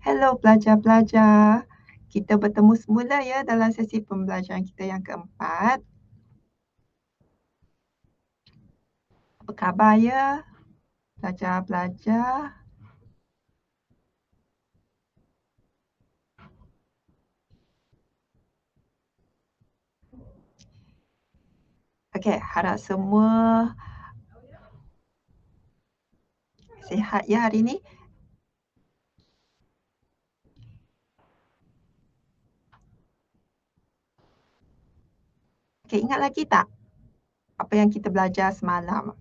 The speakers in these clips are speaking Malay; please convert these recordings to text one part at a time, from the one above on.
Hello pelajar-pelajar. Kita bertemu semula ya dalam sesi pembelajaran kita yang keempat. Apa khabar ya pelajar-pelajar? Okey, harap semua sihat ya hari ini. Okey, ingat lagi tak apa yang kita belajar semalam?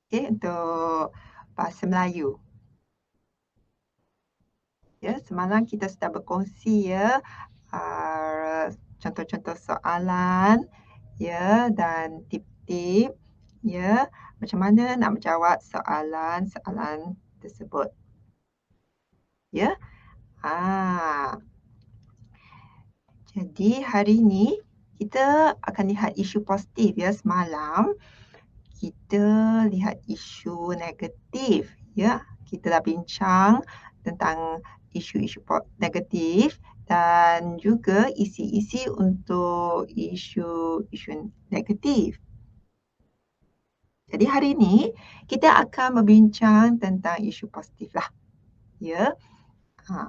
Okey, untuk bahasa Melayu. Ya, semalam kita sudah berkongsi ya contoh-contoh soalan ya dan tip-tip ya macam mana nak menjawab soalan-soalan tersebut. Ya. Ah, jadi hari ini kita akan lihat isu positif ya. Semalam kita lihat isu negatif ya. Kita dah bincang tentang isu-isu negatif dan juga isi-isi untuk isu-isu negatif. Jadi hari ini kita akan berbincang tentang isu positif lah. Ya. Ha.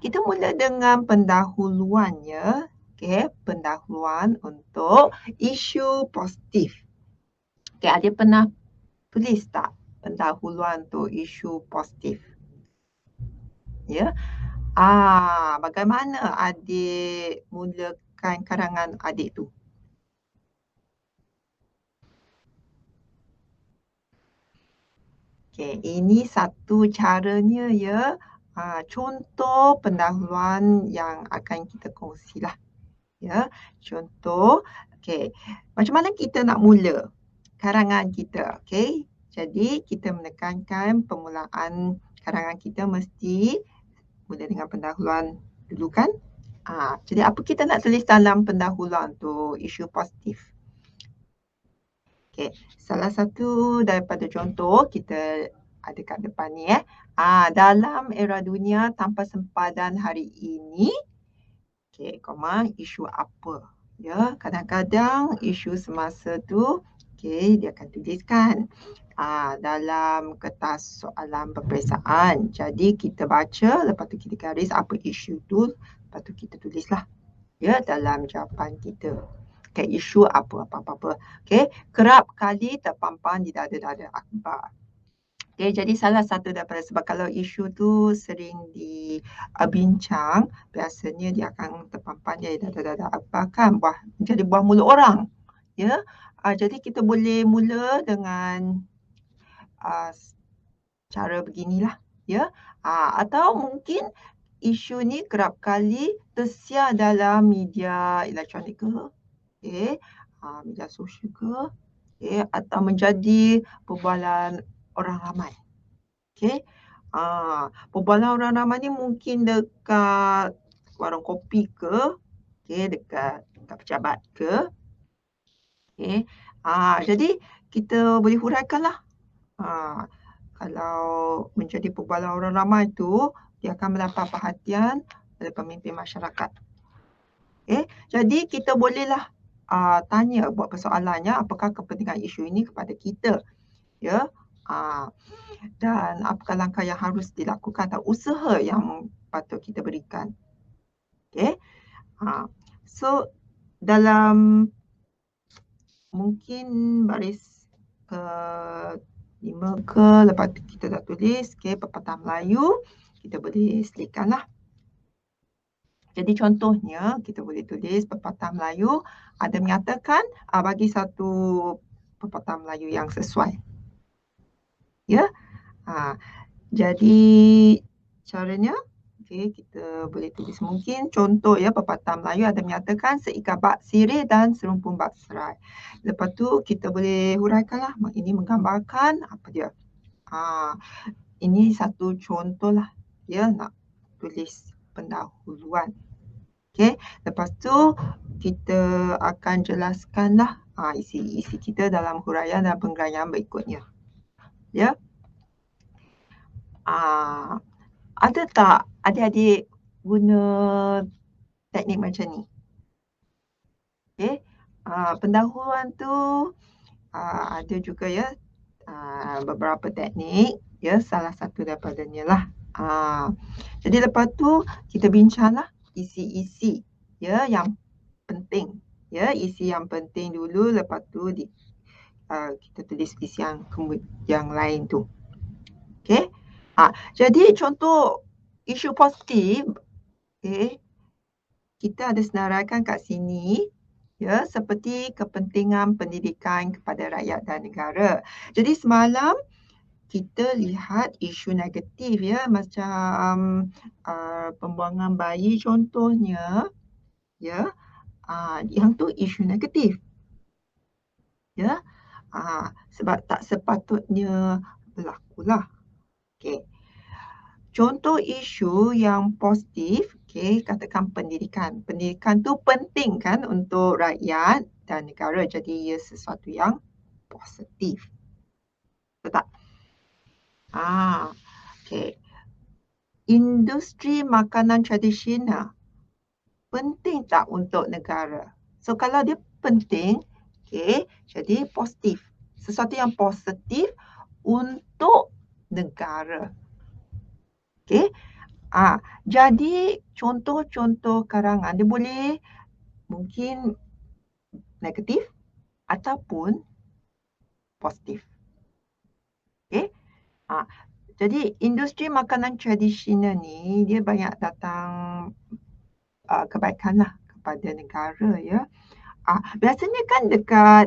Kita mula dengan pendahuluan ya. Okey, pendahuluan untuk isu positif. Okey, adik pernah tulis tak pendahuluan untuk isu positif? Ya. Bagaimana adik mulakan karangan adik tu? Okey, ini satu caranya ya. Contoh pendahuluan yang akan kita kongsilah. Ya, contoh, okey, macam mana kita nak mula karangan kita, okey? Jadi kita menekankan permulaan karangan kita mesti mula dengan pendahuluan dulu kan? Jadi apa kita nak tulis dalam pendahuluan tu isu positif? Okey, salah satu daripada contoh kita ada kat depan ni dalam era dunia tanpa sempadan hari ini, okey, isu apa? Ya, kadang-kadang isu semasa tu, okey, dia akan tuliskan dalam kertas soalan peperiksaan. Jadi kita baca, lepas tu kita garis apa isu tu, lepas tu kita tulislah ya dalam jawapan kita. Okey, isu apa. Okey, kerap kali terpampang di dada-dada akhbar. Okey, jadi salah satu daripada sebab kalau isu tu sering dibincang, biasanya dia akan terpampang di dada-dada akhbar kan, menjadi buah mulut orang. Ya. Jadi kita boleh mula dengan ah, cara beginilah ya. Atau mungkin isu ni kerap kali tersiar dalam media elektronik ke, okey, media sosial ke, okey, atau menjadi perbualan orang ramai. Okey. Perbualan orang ramai ni mungkin dekat warung kopi ke, okey, dekat pejabat ke, okey. Jadi kita boleh huraikanlah. Ah, Kalau menjadi perbualan orang ramai tu, dia akan mendapat perhatian oleh pemimpin masyarakat. Jadi kita bolehlah tanya, buat persoalannya, apakah kepentingan isu ini kepada kita? Ya. Dan apakah langkah yang harus dilakukan atau usaha yang patut kita berikan? Okey. So dalam mungkin baris ke 5 ke, lepas tu kita dah tulis, okey, pepatah Melayu, kita boleh selitkanlah. Jadi contohnya kita boleh tulis pepatah Melayu ada menyatakan bagi satu pepatah Melayu yang sesuai. Ya. Jadi caranya kita boleh tulis mungkin contoh ya pepatah Melayu ada menyatakan seikat bak sirih dan serumpun bak serai. Lepas tu kita boleh huraikanlah ini menggambarkan apa dia. Ini satu contohlah ya nak tulis pendahuluan. Okey, lepas tu kita akan jelaskanlah isi-isi kita dalam huraian dan penggayaan berikutnya. Ya. Ah, ada tak adik-adik guna teknik macam ni? Okey. Pendahuluan tu ada juga ya, beberapa teknik, ya, salah satu daripadanya lah. Ah, jadi lepas tu kita bincanglah isi-isi, ya, yang penting. Ya, isi yang penting dulu, lepas tu kita tulis isi yang lain tu. Okey. Jadi contoh isu positif, okey, kita ada senaraikan kat sini, ya, seperti kepentingan pendidikan kepada rakyat dan negara. Jadi semalam kita lihat isu negatif, ya, macam pembuangan bayi contohnya, ya, yang tu isu negatif, ya. Sebab tak sepatutnya berlakulah. Okey. Contoh isu yang positif, okey, katakan pendidikan. Pendidikan tu penting kan untuk rakyat dan negara, jadi ia sesuatu yang positif. Betul tak? Okey. Industri makanan tradisional penting tak untuk negara? So kalau dia penting, okey, jadi positif. Sesuatu yang positif untuk negara. Okey. Jadi contoh-contoh karangan dia boleh mungkin negatif ataupun positif. Okey. Jadi industri makanan tradisional ni dia banyak datang kebaikanlah kepada negara, ya. Biasanya kan dekat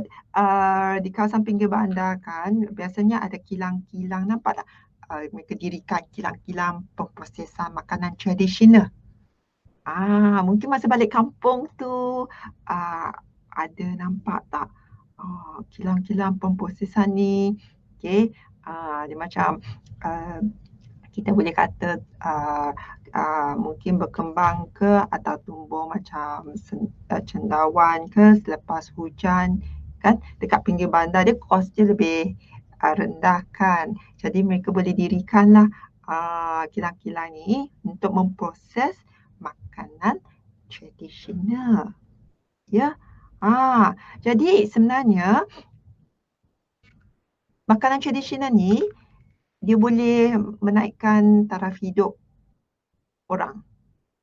di kawasan pinggir bandar kan, biasanya ada kilang-kilang, nampak tak? Mereka dirikan kilang-kilang pemprosesan makanan tradisional. Mungkin masa balik kampung tu, ada nampak tak, kilang-kilang pemprosesan ni, okey, dia macam, uh, kita boleh kata, mungkin berkembang ke atau tumbuh macam cendawan ke selepas hujan, kan, dekat pinggir bandar dia kos dia lebih rendah kan. Jadi mereka boleh dirikanlah kilang-kilang ni untuk memproses makanan tradisional. Ya. Jadi sebenarnya makanan tradisional ni dia boleh menaikkan taraf hidup orang.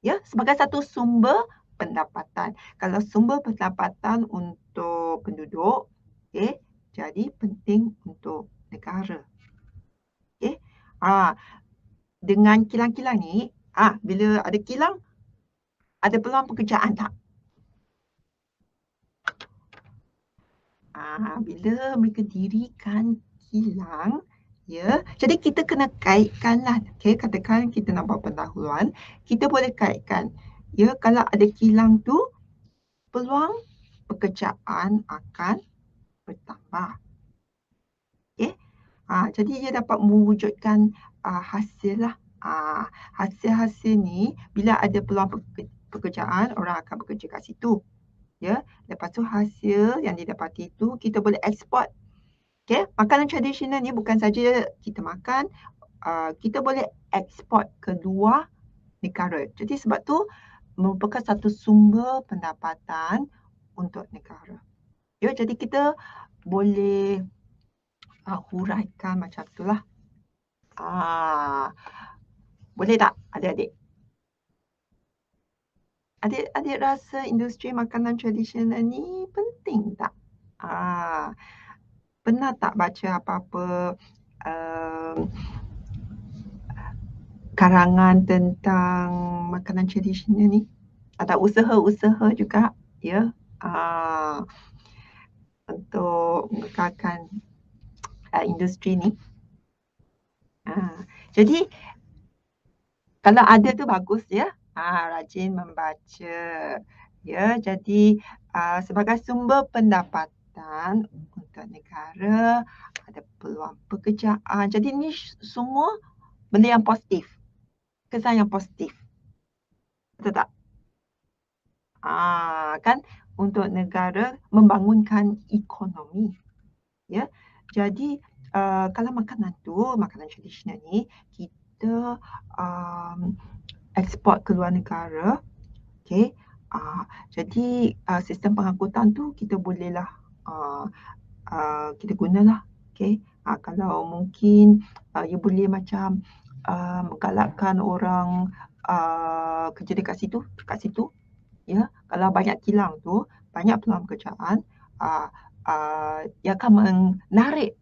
Ya, sebagai satu sumber pendapatan. Kalau sumber pendapatan untuk penduduk, okey, jadi penting untuk negara. Okey. Dengan kilang-kilang ni, bila ada kilang, ada peluang pekerjaan tak? Bila mereka dirikan kilang, ya, jadi kita kena kaitkanlah, okey, katakan kita nak buat pendahuluan, kita boleh kaitkan, ya, kalau ada kilang tu, peluang pekerjaan akan bertambah. Okey. Jadi ia dapat mewujudkan hasil lah. Hasil-hasil ni bila ada peluang pekerjaan, orang akan bekerja kat situ. Ya, lepas tu hasil yang didapati itu kita boleh eksport. Okey, makanan tradisional ni bukan saja kita makan, kita boleh eksport ke luar negara. Jadi sebab tu merupakan satu sumber pendapatan untuk negara. Ya, jadi kita boleh huraikan macam itulah. Boleh tak adik-adik? Adik-adik rasa industri makanan tradisional ni penting tak? Pernah tak baca apa-apa karangan tentang makanan tradisional ni? Atau usaha-usaha juga, ya, untuk mengekalkan industri ni. Jadi kalau ada tu bagus, ya. Rajin membaca. Ya, jadi sebagai sumber pendapatan untuk negara, ada peluang pekerjaan. Jadi ni semua benda yang positif. Kesan yang positif. Betul tak? Kan untuk negara membangunkan ekonomi. Ya. Jadi kalau makanan tradisional ni kita ekspor ke luar negara, okey, jadi sistem pengangkutan tu kita bolehlah kita gunalah, okey. Kalau mungkin you boleh macam galakkan orang kerja dekat situ, ya. Kalau banyak kilang tu, banyak peluang pekerjaan, uh, ia akan menarik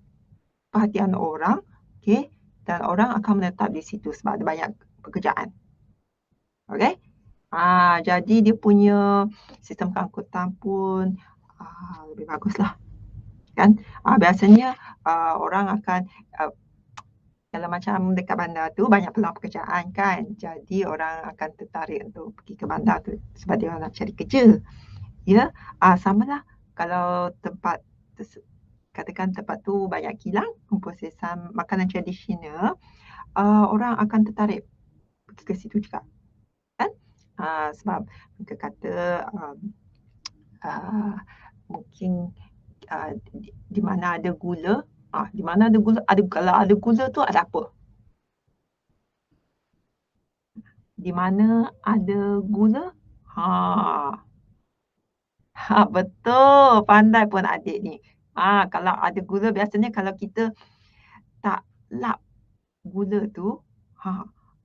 perhatian orang, okey, dan orang akan menetap di situ sebab ada banyak pekerjaan. Okey? Jadi dia punya sistem keangkutan pun lebih baguslah, kan? Biasanya orang akan uh, kalau macam dekat bandar tu banyak peluang pekerjaan kan. Jadi orang akan tertarik untuk pergi ke bandar tu sebab dia nak cari kerja. Ya, samalah kalau tempat katakan tempat tu banyak kilang, pemprosesan makanan tradisional, orang akan tertarik pergi ke situ juga, kan? Sebab mereka kata uh, mungkin di mana ada gula, di mana ada gula, kalau ada gula tu ada apa? Di mana ada gula, ha, betul, pandai pun adik ni. Kalau ada gula biasanya kalau kita tak lap gula tu,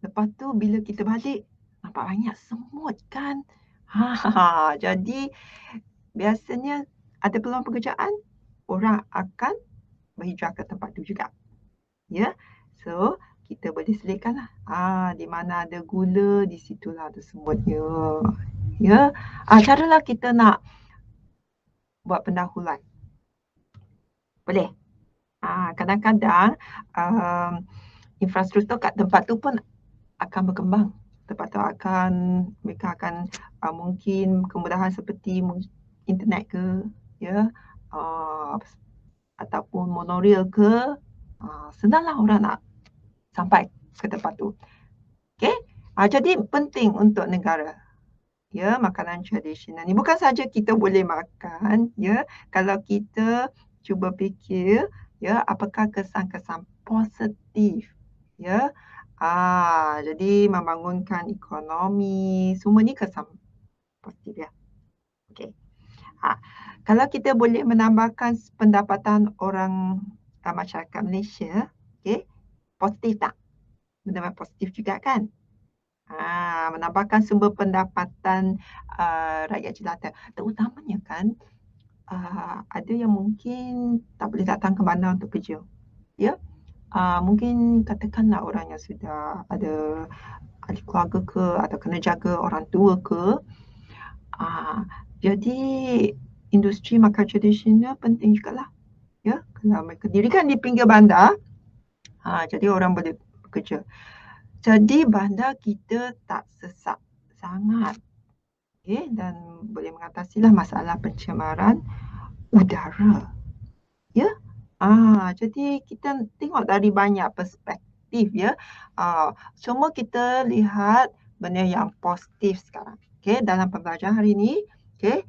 lepas tu bila kita balik nampak banyak semut kan. Jadi biasanya ada peluang pekerjaan, orang akan berhijrah ke tempat tu juga. Ya. So, kita boleh selitkanlah. Di mana ada gula, di situlah ada semutnya. Ya. Caralah kita nak buat pendahuluan. Boleh? Kadang-kadang infrastruktur kat tempat tu pun akan berkembang. Tempat tu mereka akan mungkin kemudahan seperti internet ke, ya, ataupun monorail ke, senanglah orang nak sampai ke tempat tu. Okey? Jadi penting untuk negara, ya, makanan tradisional ni. Bukan saja kita boleh makan, ya, kalau kita cuba fikir, ya, apakah kesan-kesan positif, ya. Jadi membangunkan ekonomi, semua ni kesan positif, ya. Okey. Kalau kita boleh menambahkan pendapatan orang masyarakat Malaysia, okey, positif tak? Benda positif juga kan? Menambahkan sumber pendapatan rakyat jelata. Terutamanya kan, ada yang mungkin tak boleh datang ke bandar untuk kerja. Ya, mungkin katakanlah orang yang sudah ada ahli keluarga ke atau kena jaga orang tua ke. Jadi industri makan tradisional penting jugalah. Ya, kalau mereka dirikan di pinggir bandar, jadi orang boleh bekerja. Jadi bandar kita tak sesak sangat, dan boleh mengatasilah masalah pencemaran udara. Ya. Jadi kita tengok dari banyak perspektif, ya. Semua kita lihat benda yang positif sekarang. Okey, dalam pembelajaran hari ini, okey,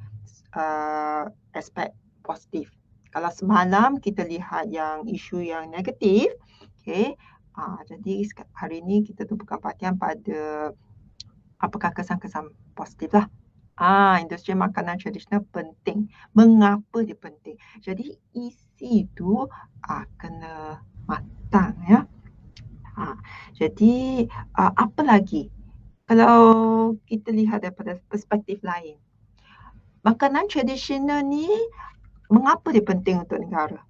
aspek positif. Kalau semalam kita lihat yang isu yang negatif, okey, jadi hari ini kita tumpukan perhatian pada apakah kesan-kesan positif lah. Industri makanan tradisional penting. Mengapa dia penting? Jadi isi tu kena matang, ya. Jadi apa lagi? Kalau kita lihat daripada perspektif lain, makanan tradisional ni mengapa dia penting untuk negara?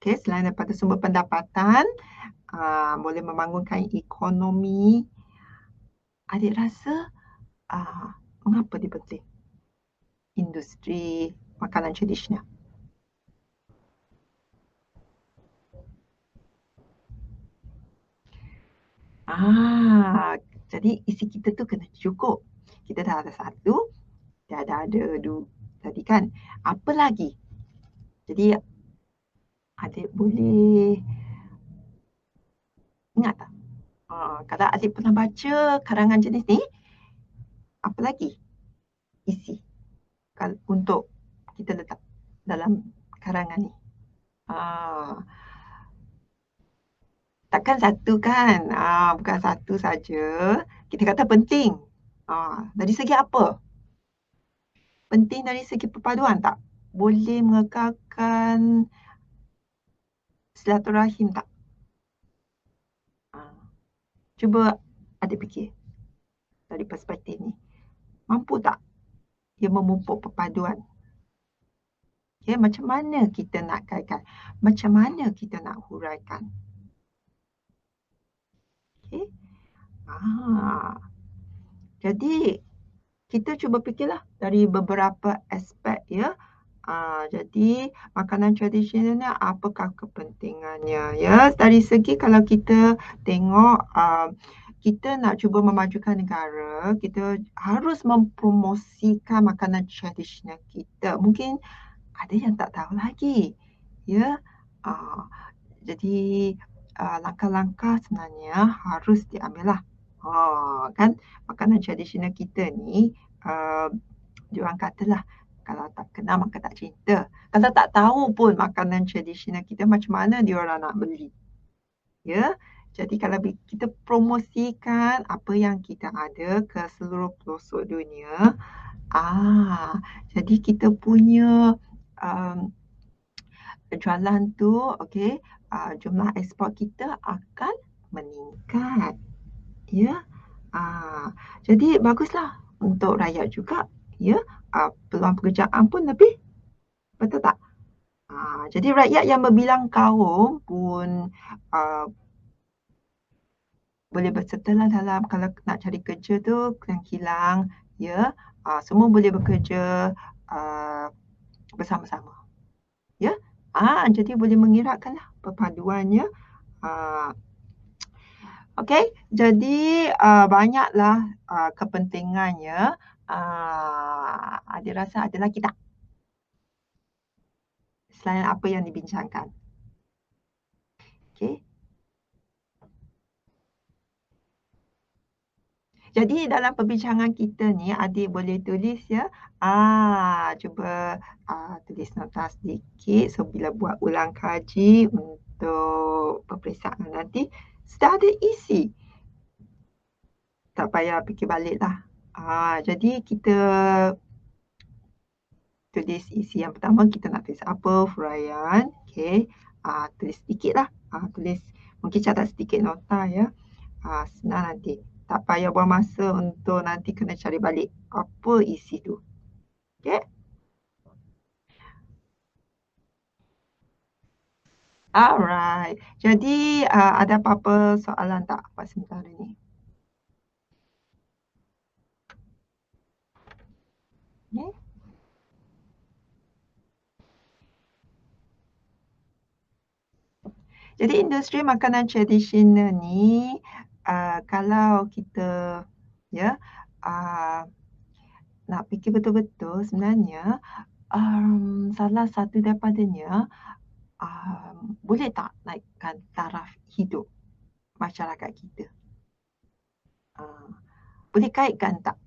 Okey, selain daripada sumber pendapatan, boleh membangunkan ekonomi, adik rasa mengapa dia penting? Industri makanan tradisional. Jadi isi kita tu kena cukup. Kita dah ada satu, dah ada dua tadi kan. Apa lagi? Jadi adik boleh ingat tak? Kalau adik pernah baca karangan jenis ni, apa lagi isi untuk kita letak dalam karangan ni? Takkan satu kan? Bukan satu saja. Kita kata penting. Dari segi apa? Penting dari segi perpaduan tak? Boleh mengekalkan silaturahim tak? Ah, Cuba adik fikir dari perspektif ni. Mampu tak ia memupuk perpaduan? Okay, macam mana kita nak kaitkan? Macam mana kita nak huraikan? Okay. Jadi kita cuba fikirlah dari beberapa aspek ya. Jadi makanan tradisional ni apakah kepentingannya ya? Dari segi kalau kita tengok kita nak cuba memajukan negara, kita harus mempromosikan makanan tradisional kita. Mungkin ada yang tak tahu lagi ya. Jadi langkah-langkah sebenarnya harus diambil lah. Kan makanan tradisional kita ni diorang katalah kalau tak kenal maka tak cinta. Kalau tak tahu pun makanan tradisional kita macam mana diorang nak beli. Ya. Jadi kalau kita promosikan apa yang kita ada ke seluruh pelosok dunia, jadi kita punya jualan tu okey, jumlah ekspor kita akan meningkat. Ya. Jadi baguslah untuk rakyat juga ya. Peluang pekerjaan pun lebih, betul tak? Jadi rakyat yang berbilang kaum pun boleh bersertalah dalam kalau nak cari kerja tu kilang-kilang ya. Semua boleh bekerja bersama-sama. Ya. Jadi boleh mengeratkanlah perpaduannya. Okey, jadi banyaklah kepentingannya. Adik rasa ada lagi tak? Selain apa yang dibincangkan. Okey. Jadi dalam perbincangan kita ni adik boleh tulis ya. Cuba tulis nota sedikit. So bila buat ulang kaji untuk peperiksaan nanti sudah ada isi. Tak payah fikir balik lah. Jadi kita tulis isi yang pertama, kita nak tulis apa, huraian. Okey. Tulis sedikit lah. Tulis mungkin catat sedikit nota ya. Senang nanti. Tak payah buang masa untuk nanti kena cari balik apa isi tu. Okey. Alright. Jadi ada apa-apa soalan tak buat sementara ni? Okay. Jadi industri makanan tradisional ni kalau kita ya nak fikir betul-betul sebenarnya salah satu daripadanya boleh tak naikkan taraf hidup masyarakat kita? Boleh kaitkan tak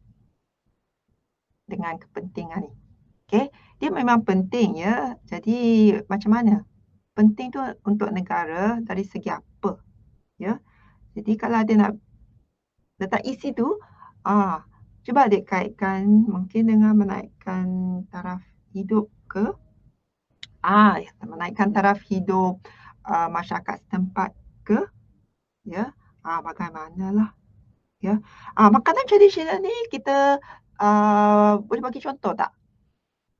dengan kepentingan ni? Okey, dia memang penting ya. Jadi macam mana? Penting tu untuk negara dari segi apa? Ya. Jadi kalau ada nak letak isi tu, cuba adik kaitkan mungkin dengan menaikkan taraf hidup ke? Menaikkan taraf hidup masyarakat setempat ke? Ya. Bagaimanalah? Ya. Makanan tradisional ni kita boleh bagi contoh tak?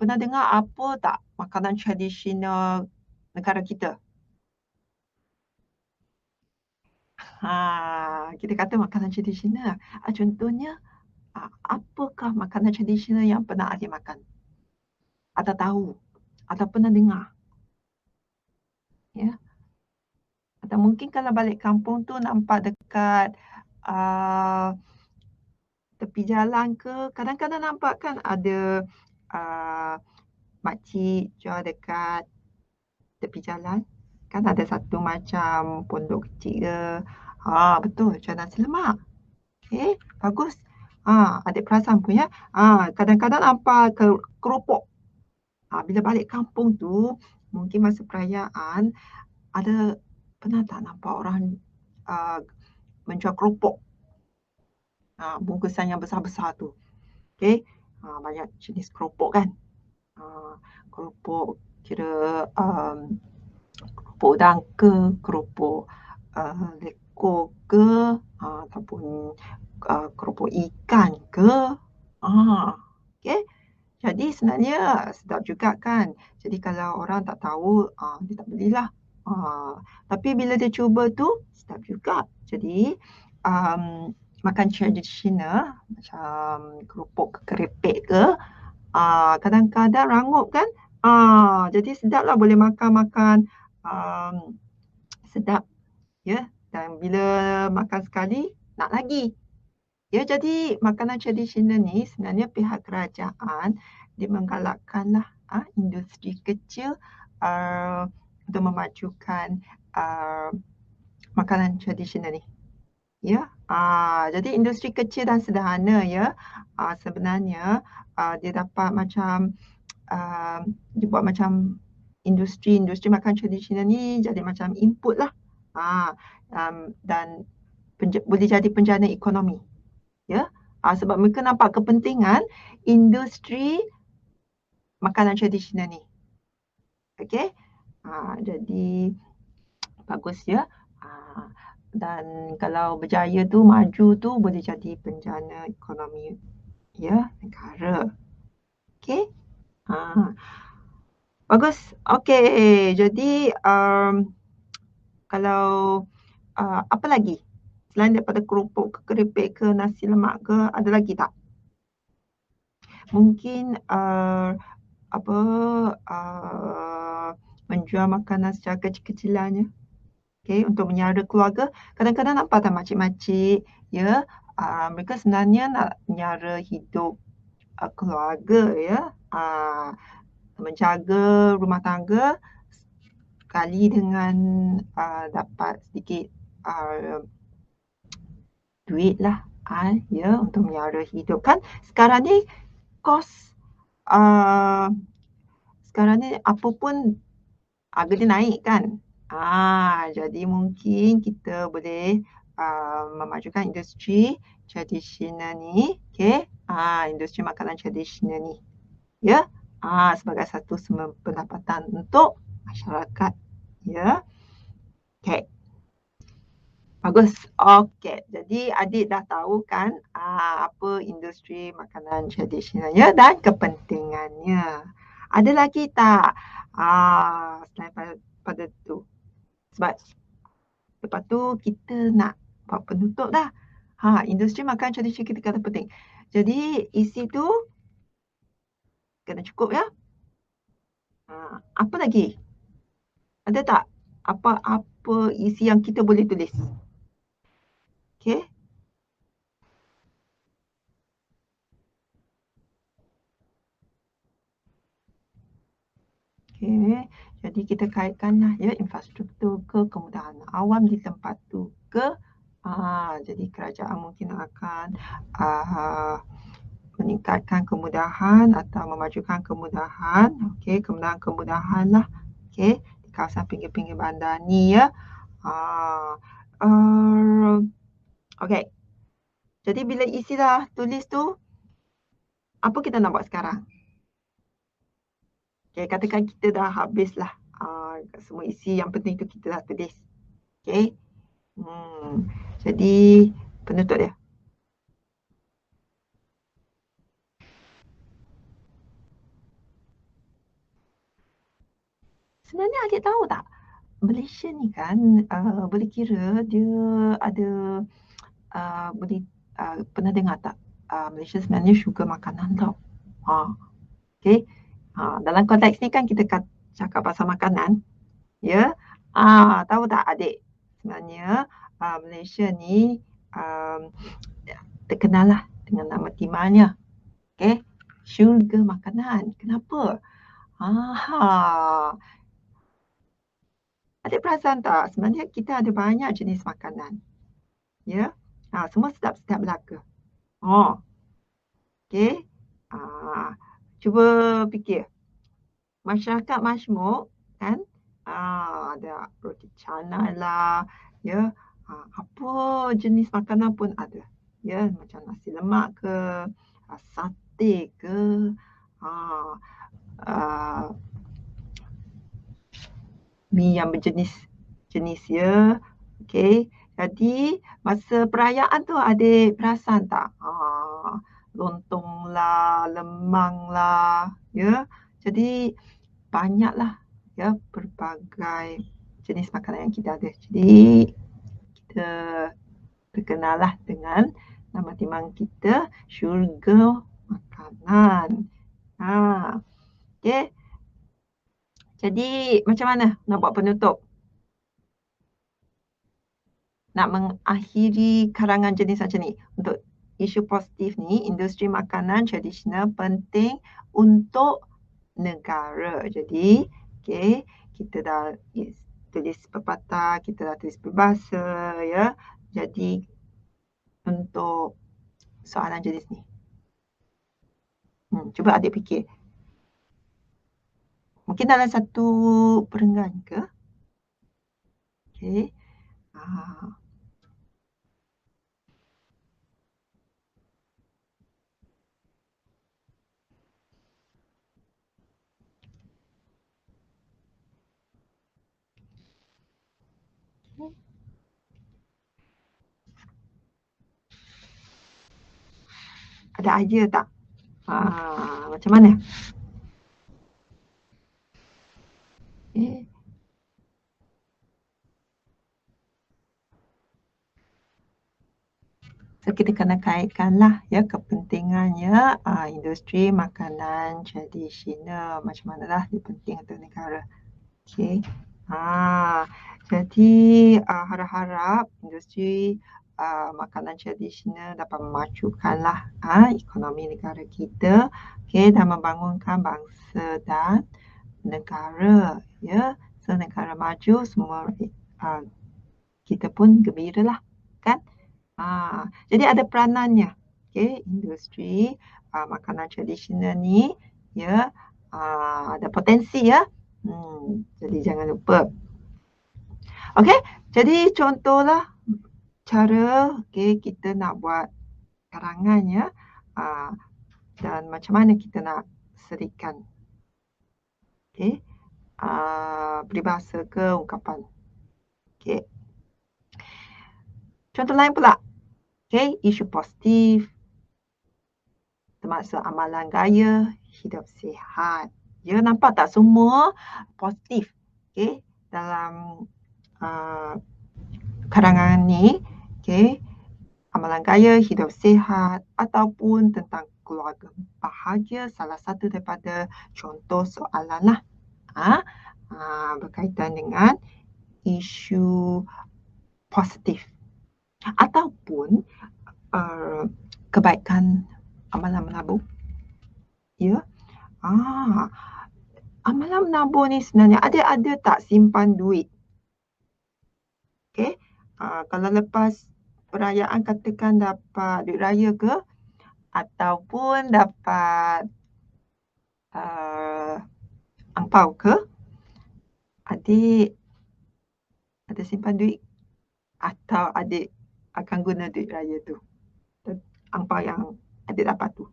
Pernah dengar apa tak makanan tradisional negara kita? Kita kata makanan tradisional. Contohnya, apakah makanan tradisional yang pernah adik makan? Atau tahu? Atau pernah dengar? Ya. Atau mungkin kalau balik kampung tu nampak dekat tepi jalan ke, kadang-kadang nampak kan ada makcik jual dekat tepi jalan. Kan ada satu macam pondok kecil ke. Betul, jual nasi lemak. Okey, bagus. Adik perasan pun ya. Kadang-kadang nampak keropok. Bila balik kampung tu, mungkin masa perayaan, ada pernah tak nampak orang menjual keropok. Bungkusan yang besar-besar tu. Okey. Banyak jenis keropok kan. Keropok kira keropok udang ke, keropok lekor ke, ataupun keropok ikan ke. Okey. Jadi sebenarnya sedap juga kan. Jadi kalau orang tak tahu, dia tak belilah. Tapi bila dia cuba tu, sedap juga. Jadi makan tradisional macam keropok kerepek ke, kadang-kadang rangup kan. Jadi sedaplah boleh makan-makan sedap. Ya, dan bila makan sekali, nak lagi. Ya, jadi makanan tradisional ni sebenarnya pihak kerajaan dia menggalakkanlah industri kecil untuk memajukan makanan tradisional ni. Ya, jadi industri kecil dan sederhana ya, sebenarnya dia dapat macam dia buat macam industri makan tradisional ni jadi macam input lah. Dan boleh jadi penjana ekonomi. Ya, sebab mereka nampak kepentingan industri makanan tradisional ni. Okey. Jadi bagus ya. Dan kalau berjaya tu, maju tu boleh jadi penjana ekonomi ya negara. Okey. Bagus. Okey. Jadi kalau apa lagi? Selain daripada keropok ke, keripik ke, nasi lemak ke, ada lagi tak? Mungkin menjual makanan secara kecil-kecilannya. Okey, untuk menyara keluarga. Kadang-kadang nampak tak makcik-makcik, ya, mereka sebenarnya nak menyara hidup keluarga ya. Menjaga rumah tangga sekali dengan dapat sedikit duit lah ya untuk menyara hidup kan. Sekarang ni kos sekarang ni apa pun harga dia naik kan. Jadi mungkin kita boleh memajukan industri tradisional ni. Okey. Industri makanan tradisional ni. Ya. Sebagai satu sumber pendapatan untuk masyarakat. Ya. Okey. Bagus. Okey. Jadi adik dah tahu kan apa industri makanan tradisional ya dan kepentingannya. Ada lagi tak? Selain pada tu. Sebab lepas tu kita nak buat penutup dah. Industri makanan tradisional kita kata penting. Jadi isi tu kena cukup ya. Apa lagi? Ada tak? Apa isi yang kita boleh tulis? Okey. Okey. Jadi kita kaitkanlah ya infrastruktur ke kemudahan awam di tempat tu ke. Jadi kerajaan mungkin akan meningkatkan kemudahan atau memajukan kemudahan. Okey, kemudahan lah. Okey, di kawasan pinggir-pinggir bandar ni ya. Okey. Jadi bila isi dah tulis tu, apa kita nak buat sekarang? Okey, katakan kita dah habislah semua isi yang penting tu kita dah tulis. Okey. Jadi penutup dia. Sebenarnya adik tahu tak? Malaysia ni kan boleh kira dia ada boleh pernah dengar tak? Malaysia sebenarnya suka makanan tau. Okey. Dalam konteks ni kan kita cakap pasal makanan. Ya. Tahu tak adik? Sebenarnya Malaysia ni terkenal lah dengan nama timalnya. Okey. Syurga makanan. Kenapa? Adik perasan tak? Sebenarnya kita ada banyak jenis makanan. Ya. Semua sedap-sedap belaka. Okey. Cuba fikir. Masyarakat majmuk kan ada roti canai lah ya, apa jenis makanan pun ada. Ya, macam nasi lemak ke, sate ke, ah, ah, mi yang berjenis-jenis ya. Okey. Jadi masa perayaan tu adik perasan tak? Lontong lah, lemang lah, ya. Jadi banyaklah ya pelbagai jenis makanan yang kita ada. Jadi kita terkenallah dengan nama timang kita syurga makanan. Okey. Jadi macam mana nak buat penutup? Nak mengakhiri karangan jenis macam ni. Untuk isu positif ni, industri makanan tradisional penting untuk negara. Jadi, okey, kita dah tulis pepatah, kita dah tulis peribahasa, ya. Jadi, untuk soalan jenis ni. Cuba adik fikir. Mungkin dalam satu perenggan ke? Okey. Ada idea tak? Macam mana? Okay. So, kita kena kaitkanlah ya kepentingannya industri makanan tradisional macam manalah dia penting untuk negara. Okey. Jadi harap-harap industri makanan tradisional dapat memajukanlah ekonomi negara kita, okey, dan membangunkan bangsa dan negara, ya. So negara maju semua kita pun gembiralah, kan? Jadi ada peranannya, okey, industri makanan tradisional ni, ya, ada potensi ya. Jadi jangan lupa. Okey, jadi contohlah cara kita nak buat karangan ya. Dan macam mana kita nak serikan. Okey. Peribahasa ke ungkapan. Okey. Contoh lain pula. Okey, isu positif termasuk amalan gaya hidup sihat. Ya, nampak tak semua positif, okey, dalam karangan ni, okey. Amalan gaya hidup sihat ataupun tentang keluarga bahagia, salah satu daripada contoh soalan lah. Berkaitan dengan isu positif ataupun kebaikan amalan menabung. Ya. Amalan menabung ni sebenarnya ada tak simpan duit? Okey. Kalau lepas perayaan katakan dapat duit raya ke ataupun dapat angpau ke, adik ada simpan duit atau adik akan guna duit raya tu, angpau yang adik dapat tu?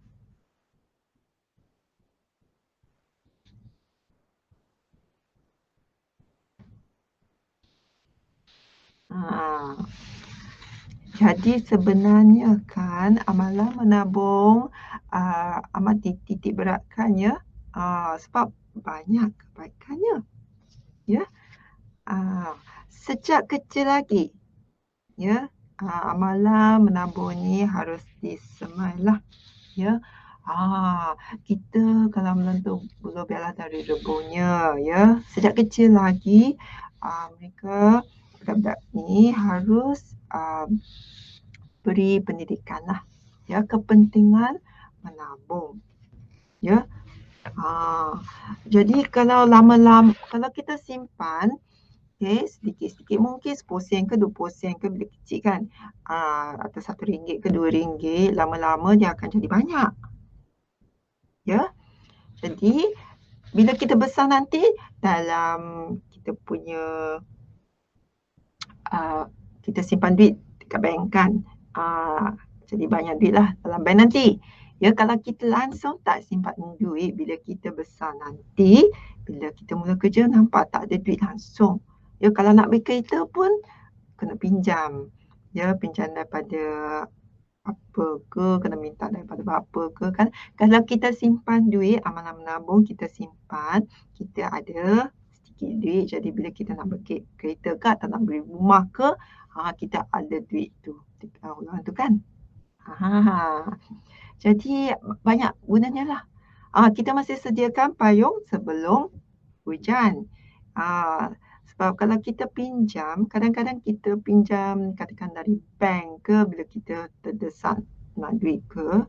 Jadi sebenarnya kan amalan menabung amat titik beratkannya sebab banyak kebaikannya. Ya. Sejak kecil lagi, ya, amalan menabung ni harus disemailah. Ya. Kita kalau menentu bulu bialah dari rebungnya, ya. Sejak kecil lagi mereka budak-budak ni harus beri pendidikan lah, ya, kepentingan menabung, ya. Jadi kalau lama-lama, kalau kita simpan, sedikit-sedikit, mungkin 10 sen ke 20 sen ke bila kecil kan, atau RM1 ke RM2, lama-lama dia akan jadi banyak, ya. Jadi bila kita besar nanti dalam kita punya kita simpan duit dekat bank kan. Jadi banyak duit lah dalam bank nanti. Ya, kalau kita langsung tak simpan duit, bila kita besar nanti, bila kita mula kerja nampak tak ada duit langsung. Ya, kalau nak beli kereta pun kena pinjam. Ya, pinjam daripada apa ke, kena minta daripada bapa ke kan. Kalau kita simpan duit, amalan menabung kita simpan, kita ada sedikit duit. Jadi bila kita nak beli kereta ke atau nak beli rumah ke, kita ada duit tu, ulang tu kan. Jadi banyak gunanya lah. Kita masih sediakan payung sebelum hujan. Sebab kalau kita pinjam, kadang-kadang kita pinjam katakan dari bank ke, bila kita terdesak nak duit ke,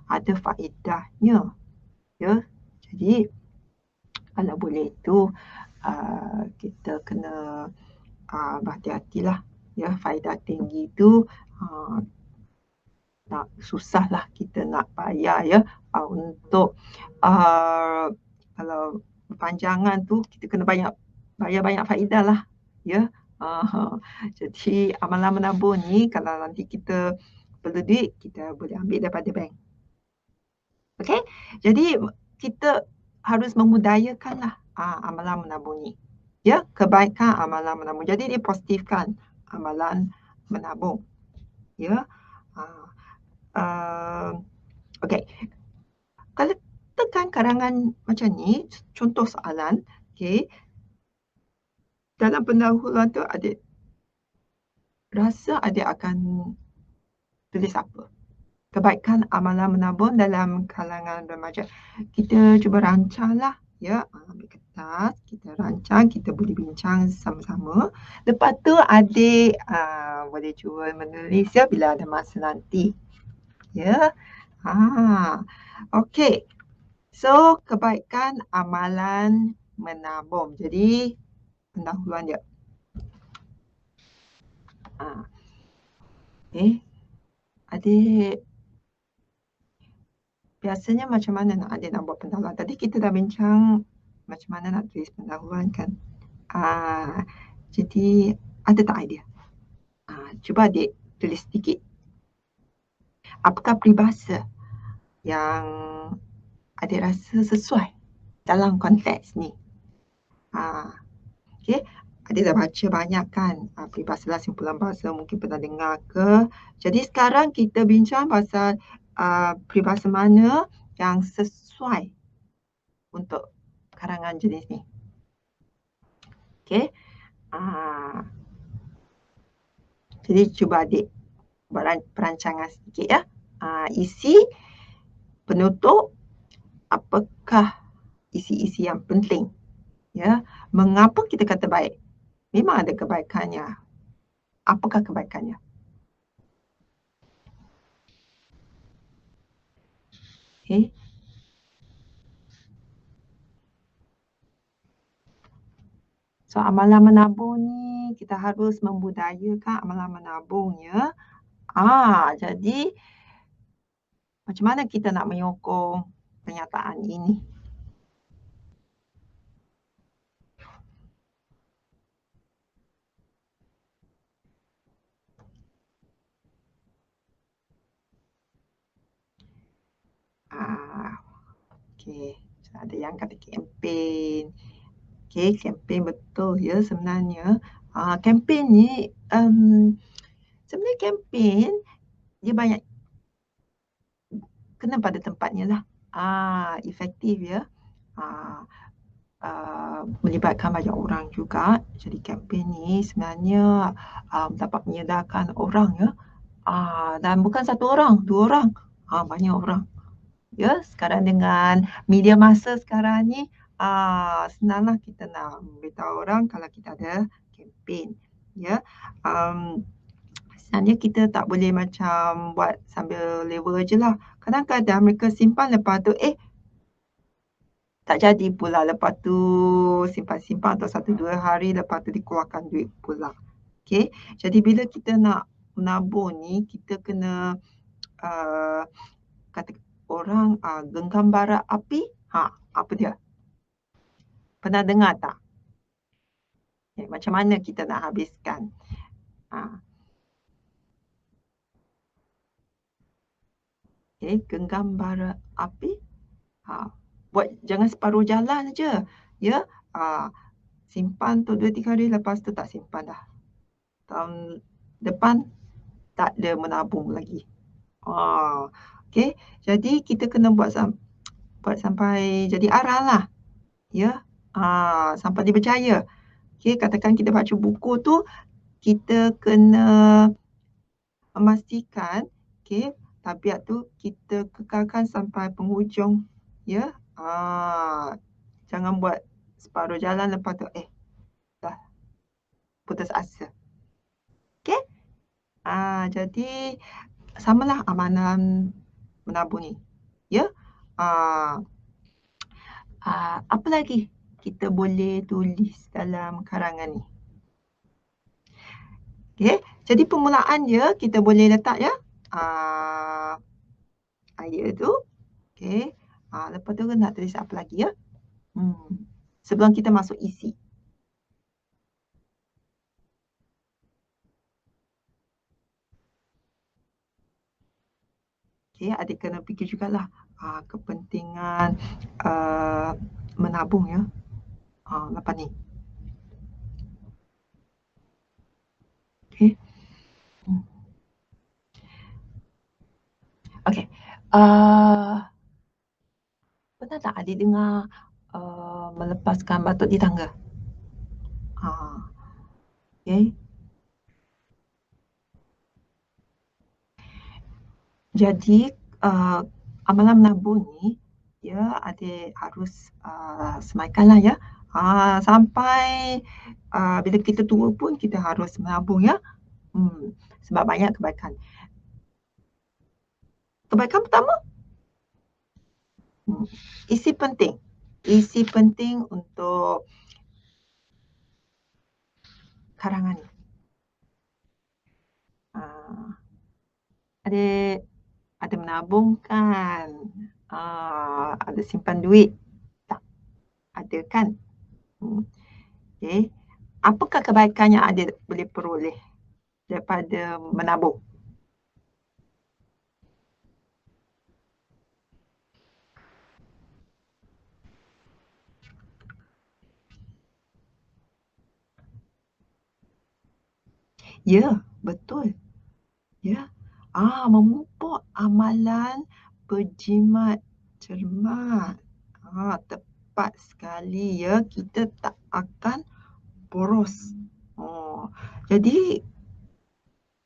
ada faedahnya. Ya, jadi kalau boleh tu kita kena berhati-hatilah. Ya, faedah tinggi tu nak susah lah kita nak bayar ya, untuk kalau perpanjangan tu kita kena bayar banyak faedah lah ya. Jadi amalan menabung ni kalau nanti kita perlu duit, kita boleh ambil daripada bank. Okey, jadi kita harus memudayakanlah amalan menabung ni. Ya, kebaikan amalan menabung. Jadi dipositifkan amalan menabung. Ya. Okey. Kalau tekan karangan macam ni, contoh soalan, okey. Dalam pendahuluan tu adik rasa adik akan tulis apa? Kebaikan amalan menabung dalam kalangan remaja. Kita cuba rancanglah ya, ambil kertas, kita rancang, kita boleh bincang sama-sama. Lepas tu adik boleh cuba menulis ya bila ada masa nanti. Ya. Okey. So, kebaikan amalan menabung. Jadi, pendahuluan dia. Adik biasanya macam mana adik nak buat pendahuluan? Tadi kita dah bincang macam mana nak tulis pendahuluan kan. Jadi, ada tak idea? Cuba adik tulis sedikit. Apakah peribahasa yang adik rasa sesuai dalam konteks ni? Okey, adik dah baca banyak kan peribahasa lah, simpulan bahasa mungkin pernah dengar ke. Jadi sekarang kita bincang pasal peribahasa mana yang sesuai untuk karangan jenis ni. Okey. Jadi cuba adik buat perancangan sedikit ya. Isi penutup, apakah isi-isi yang penting? Ya, mengapa kita kata baik? Memang ada kebaikannya. Apakah kebaikannya? Okey. So, amalan menabung ni kita harus membudayakan amalan menabungnya. Jadi macam mana kita nak menyokong kenyataan ini? Okey, ada yang kata kempen. Okey, kempen betul ya sebenarnya. Kempen ni sebenarnya kempen dia banyak kena pada tempatnya lah. Efektif ya. Melibatkan banyak orang juga. Jadi kempen ni sebenarnya dapat menyedarkan orang ya. Dan bukan satu orang, dua orang. Banyak orang. Ya, sekarang dengan media masa sekarang ni senanglah kita nak beritahu orang kalau kita ada kempen. Ya. Sebenarnya kita tak boleh macam buat sambil level je lah. Kadang-kadang mereka simpan lepas tu tak jadi pula, lepas tu simpan-simpan atau 1-2 hari lepas tu dikeluarkan duit pula. Okey. Jadi bila kita nak menabung ni, kita kena kata orang genggam bara api. Apa dia? Pernah dengar tak? Macam mana kita nak habiskan? genggam bara api, buat jangan separuh jalan je, ya. Simpan tu 2, 3 hari, lepas tu tak simpan dah. Tahun depan tak ada menabung lagi. Okey. Jadi kita kena buat sampai jadi arang lah, ya. Sampai dia berjaya. Okey, katakan kita baca buku tu, kita kena memastikan, okey, tabiat tu kita kekalkan sampai penghujung, ya. Jangan buat separuh jalan lepas tu, dah putus asa. Okey? Jadi samalah amalan menabung ni, ya. Ah, Apa lagi kita boleh tulis dalam karangan ni? Okey, jadi permulaan dia kita boleh letak, ya, ah, idea tu. Okey, lepas tu nak tulis apa lagi, ya? Sebelum kita masuk isi. Okey, adik kena fikir jugalah, kepentingan, menabung, ya, lepas ni. Okey. Okey, pernah tak adik dengar, melepaskan batuk di tangga? Okey. Jadi, amalan menabung ni, ya, adik harus, semaikanlah, ya. Sampai, bila kita tua pun kita harus menabung, ya. Sebab banyak kebaikan. Kebaikan pertama, isi penting. Isi penting untuk karangan ni. Adik ada menabung kan? Ada simpan duit? Tak, ada kan? Okey. Apakah kebaikan yang adik boleh peroleh daripada menabung? Ya, betul. Ya. Memupuk amalan berjimat cermat. Tepat sekali, ya. Kita tak akan boros. Jadi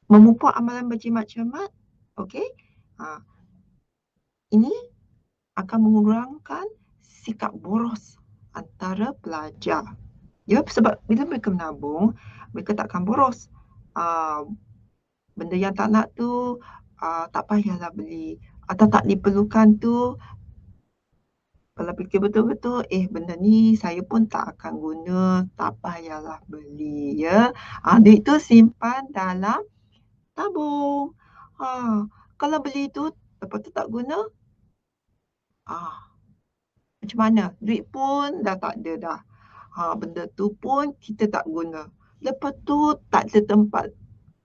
memupuk amalan berjimat cermat, okey. Ini akan mengurangkan sikap boros antara pelajar. Ya, sebab bila mereka menabung, mereka tak akan boros. Benda yang tak nak tu, tak payahlah beli, atau tak diperlukan tu, kalau fikir betul-betul, benda ni saya pun tak akan guna, tak payahlah beli, ya. Duit tu simpan dalam tabung. Kalau beli tu lepas tu tak guna, macam mana? Duit pun dah tak ada dah. Benda tu pun kita tak guna. Lepas tu tak ada tempat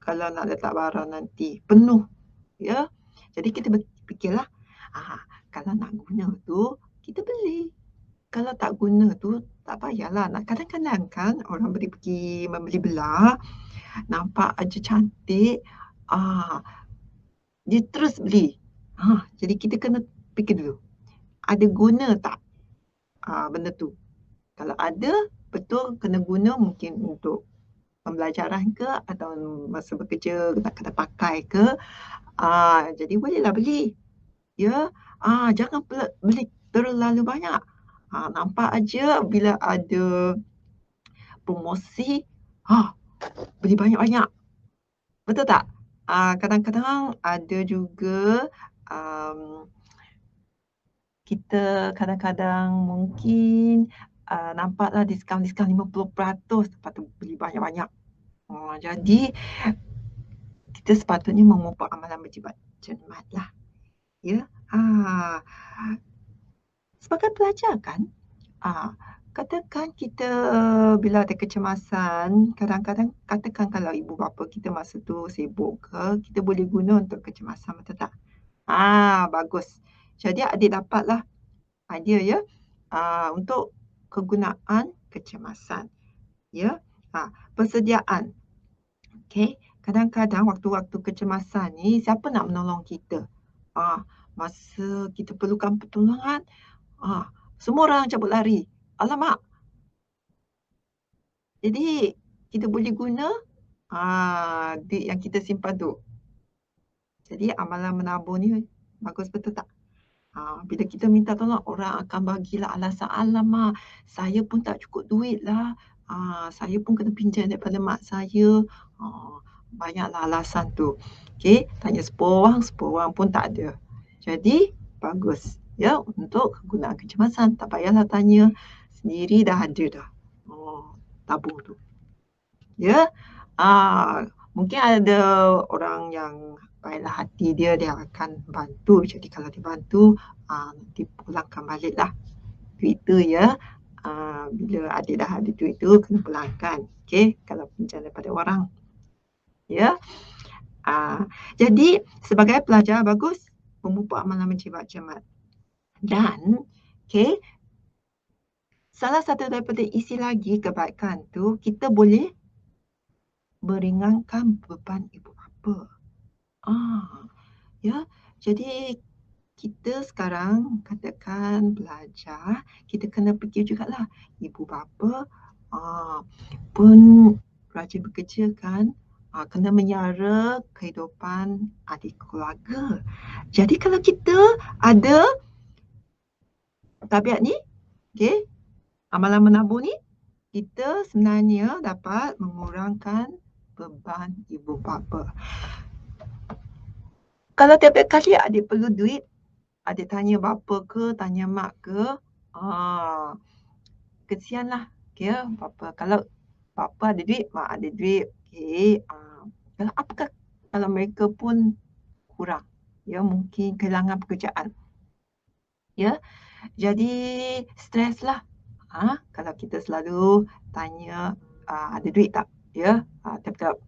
kalau nak letak barang nanti, penuh, ya. Jadi kita fikirlah, kalau nak guna tu kita beli. Kalau tak guna tu tak payahlah. Kadang-kadang kan orang pergi membeli belah, nampak aja cantik, dia terus beli. Jadi kita kena fikir dulu, ada guna tak benda tu? Kalau ada, betul kena guna, mungkin untuk pembelajaran ke atau masa bekerja nak kena pakai ke, jadi bolehlah beli, ya. Jangan pula beli terlalu banyak. Nampak aja bila ada promosi, beli banyak-banyak. Betul tak? Kadang-kadang ada juga, kita kadang-kadang mungkin, nampaklah diskaun-diskaun 50%, lepas tu beli banyak-banyak. Jadi kita sepatutnya memupuk amalan berjimat cermatlah, ya. Sebagai pelajar kan, katakan kita bila ada kecemasan, kadang-kadang katakan kalau ibu bapa kita masa tu sibuk ke, kita boleh guna untuk kecemasan, betul tak? Bagus. Jadi adik dapatlah idea ya, untuk kegunaan kecemasan, ya. Persediaan. Okey, kadang-kadang waktu-waktu kecemasan ni siapa nak menolong kita? Ah, Masa kita perlukan pertolongan, semua orang cabut lari. Alamak, jadi kita boleh guna duit yang kita simpan tu. Jadi amalan menabung ni bagus betul tak? Bila kita minta tolong, orang akan bagilah alasan, "Alamak, saya pun tak cukup duit lah. Saya pun kena pinjam daripada mak saya." Banyaklah alasan tu. Okey, tanya 10 orang pun tak ada. Jadi, bagus ya untuk kegunaan kecemasan. Tak payahlah tanya, sendiri dah ada dah. Tabung tu. Ya, mungkin ada orang yang baiklah hati dia akan bantu. Jadi kalau dibantu, nanti pulangkan baliklah duit tu ya. Bila adik dah ada duit tu, kena pulangkan. Okey, kalau pinjam daripada orang. Ya. Jadi sebagai pelajar bagus memupuk amalan menjimat cermat. Dan, okey, salah satu daripada isi lagi kebaikan tu, kita boleh meringankan beban ibu bapa. Ya, jadi kita sekarang katakan belajar, kita kena fikir jugalah ibu bapa pun rajin bekerja kan, kena menyara kehidupan adik keluarga. Jadi kalau kita ada tabiat ni, okey, amalan menabung ni, kita sebenarnya dapat mengurangkan beban ibu bapa. Kalau tiap-tiap kali adik perlu duit, adik tanya bapa ke, tanya mak ke, kesianlah. Okay, bapa. Kalau bapa ada duit, mak ada duit. Okay, kalau apakah kalau mereka pun kurang, ya mungkin kehilangan pekerjaan. Ya, jadi stres lah. Kalau kita selalu tanya ada duit tak? Ya, tiap-tiap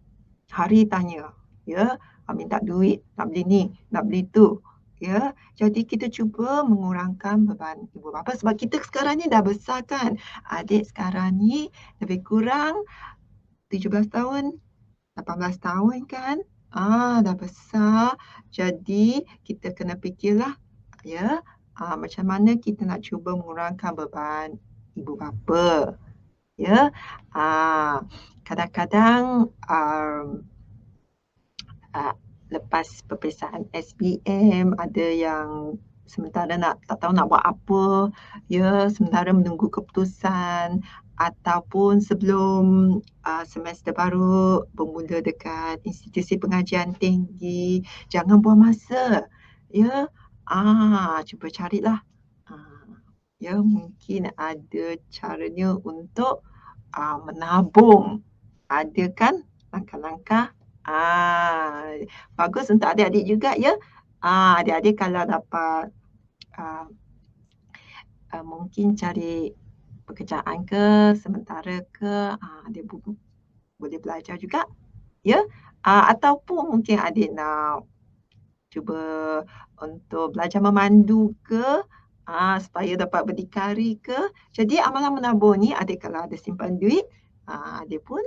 hari tanya. Ya, minta duit, nak beli ni, nak beli tu. Ya, jadi kita cuba mengurangkan beban ibu bapa sebab kita sekarang ni dah besar kan. Adik sekarang ni lebih kurang 17 tahun, 18 tahun kan. Dah besar. Jadi kita kena fikirlah ya, macam mana kita nak cuba mengurangkan beban ibu bapa. Ya, kadang-kadang lepas peperiksaan SPM ada yang sementara tak tahu nak buat apa, ya sementara menunggu keputusan ataupun sebelum semester baru bermula dekat institusi pengajian tinggi, jangan buang masa. Ya, cuba carilah. Ya, mungkin ada caranya untuk menabung. Ada kan langkah-langkah? Bagus untuk adik-adik juga ya. Adik-adik kalau dapat mungkin cari pekerjaan ke, sementara ke, adik boleh belajar juga. Ya, ataupun mungkin adik nak cuba untuk belajar memandu ke, supaya dapat berdikari ke. Jadi amalan menabung ni adik kalau ada simpan duit, adik pun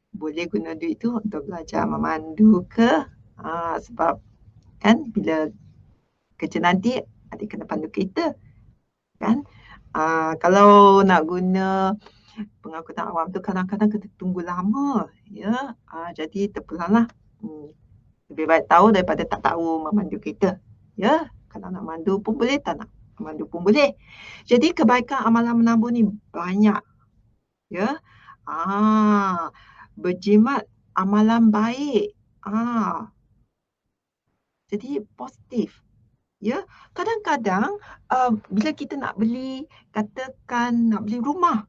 boleh guna duit tu untuk belajar memandu ke. Sebab kan bila kerja nanti adik kena pandu kereta kan. Kalau nak guna pengangkutan awam tu kadang-kadang kena tunggu lama ya. Jadi terpulanglah. Lebih baik tahu daripada tak tahu memandu kereta. Ya, kalau nak mandu pun boleh, tak nak mandu pun boleh. Jadi kebaikan amalan menabung ni banyak. Ya. Berjimat amalan baik. Jadi positif. Ya, kadang-kadang bila kita nak beli, katakan nak beli rumah.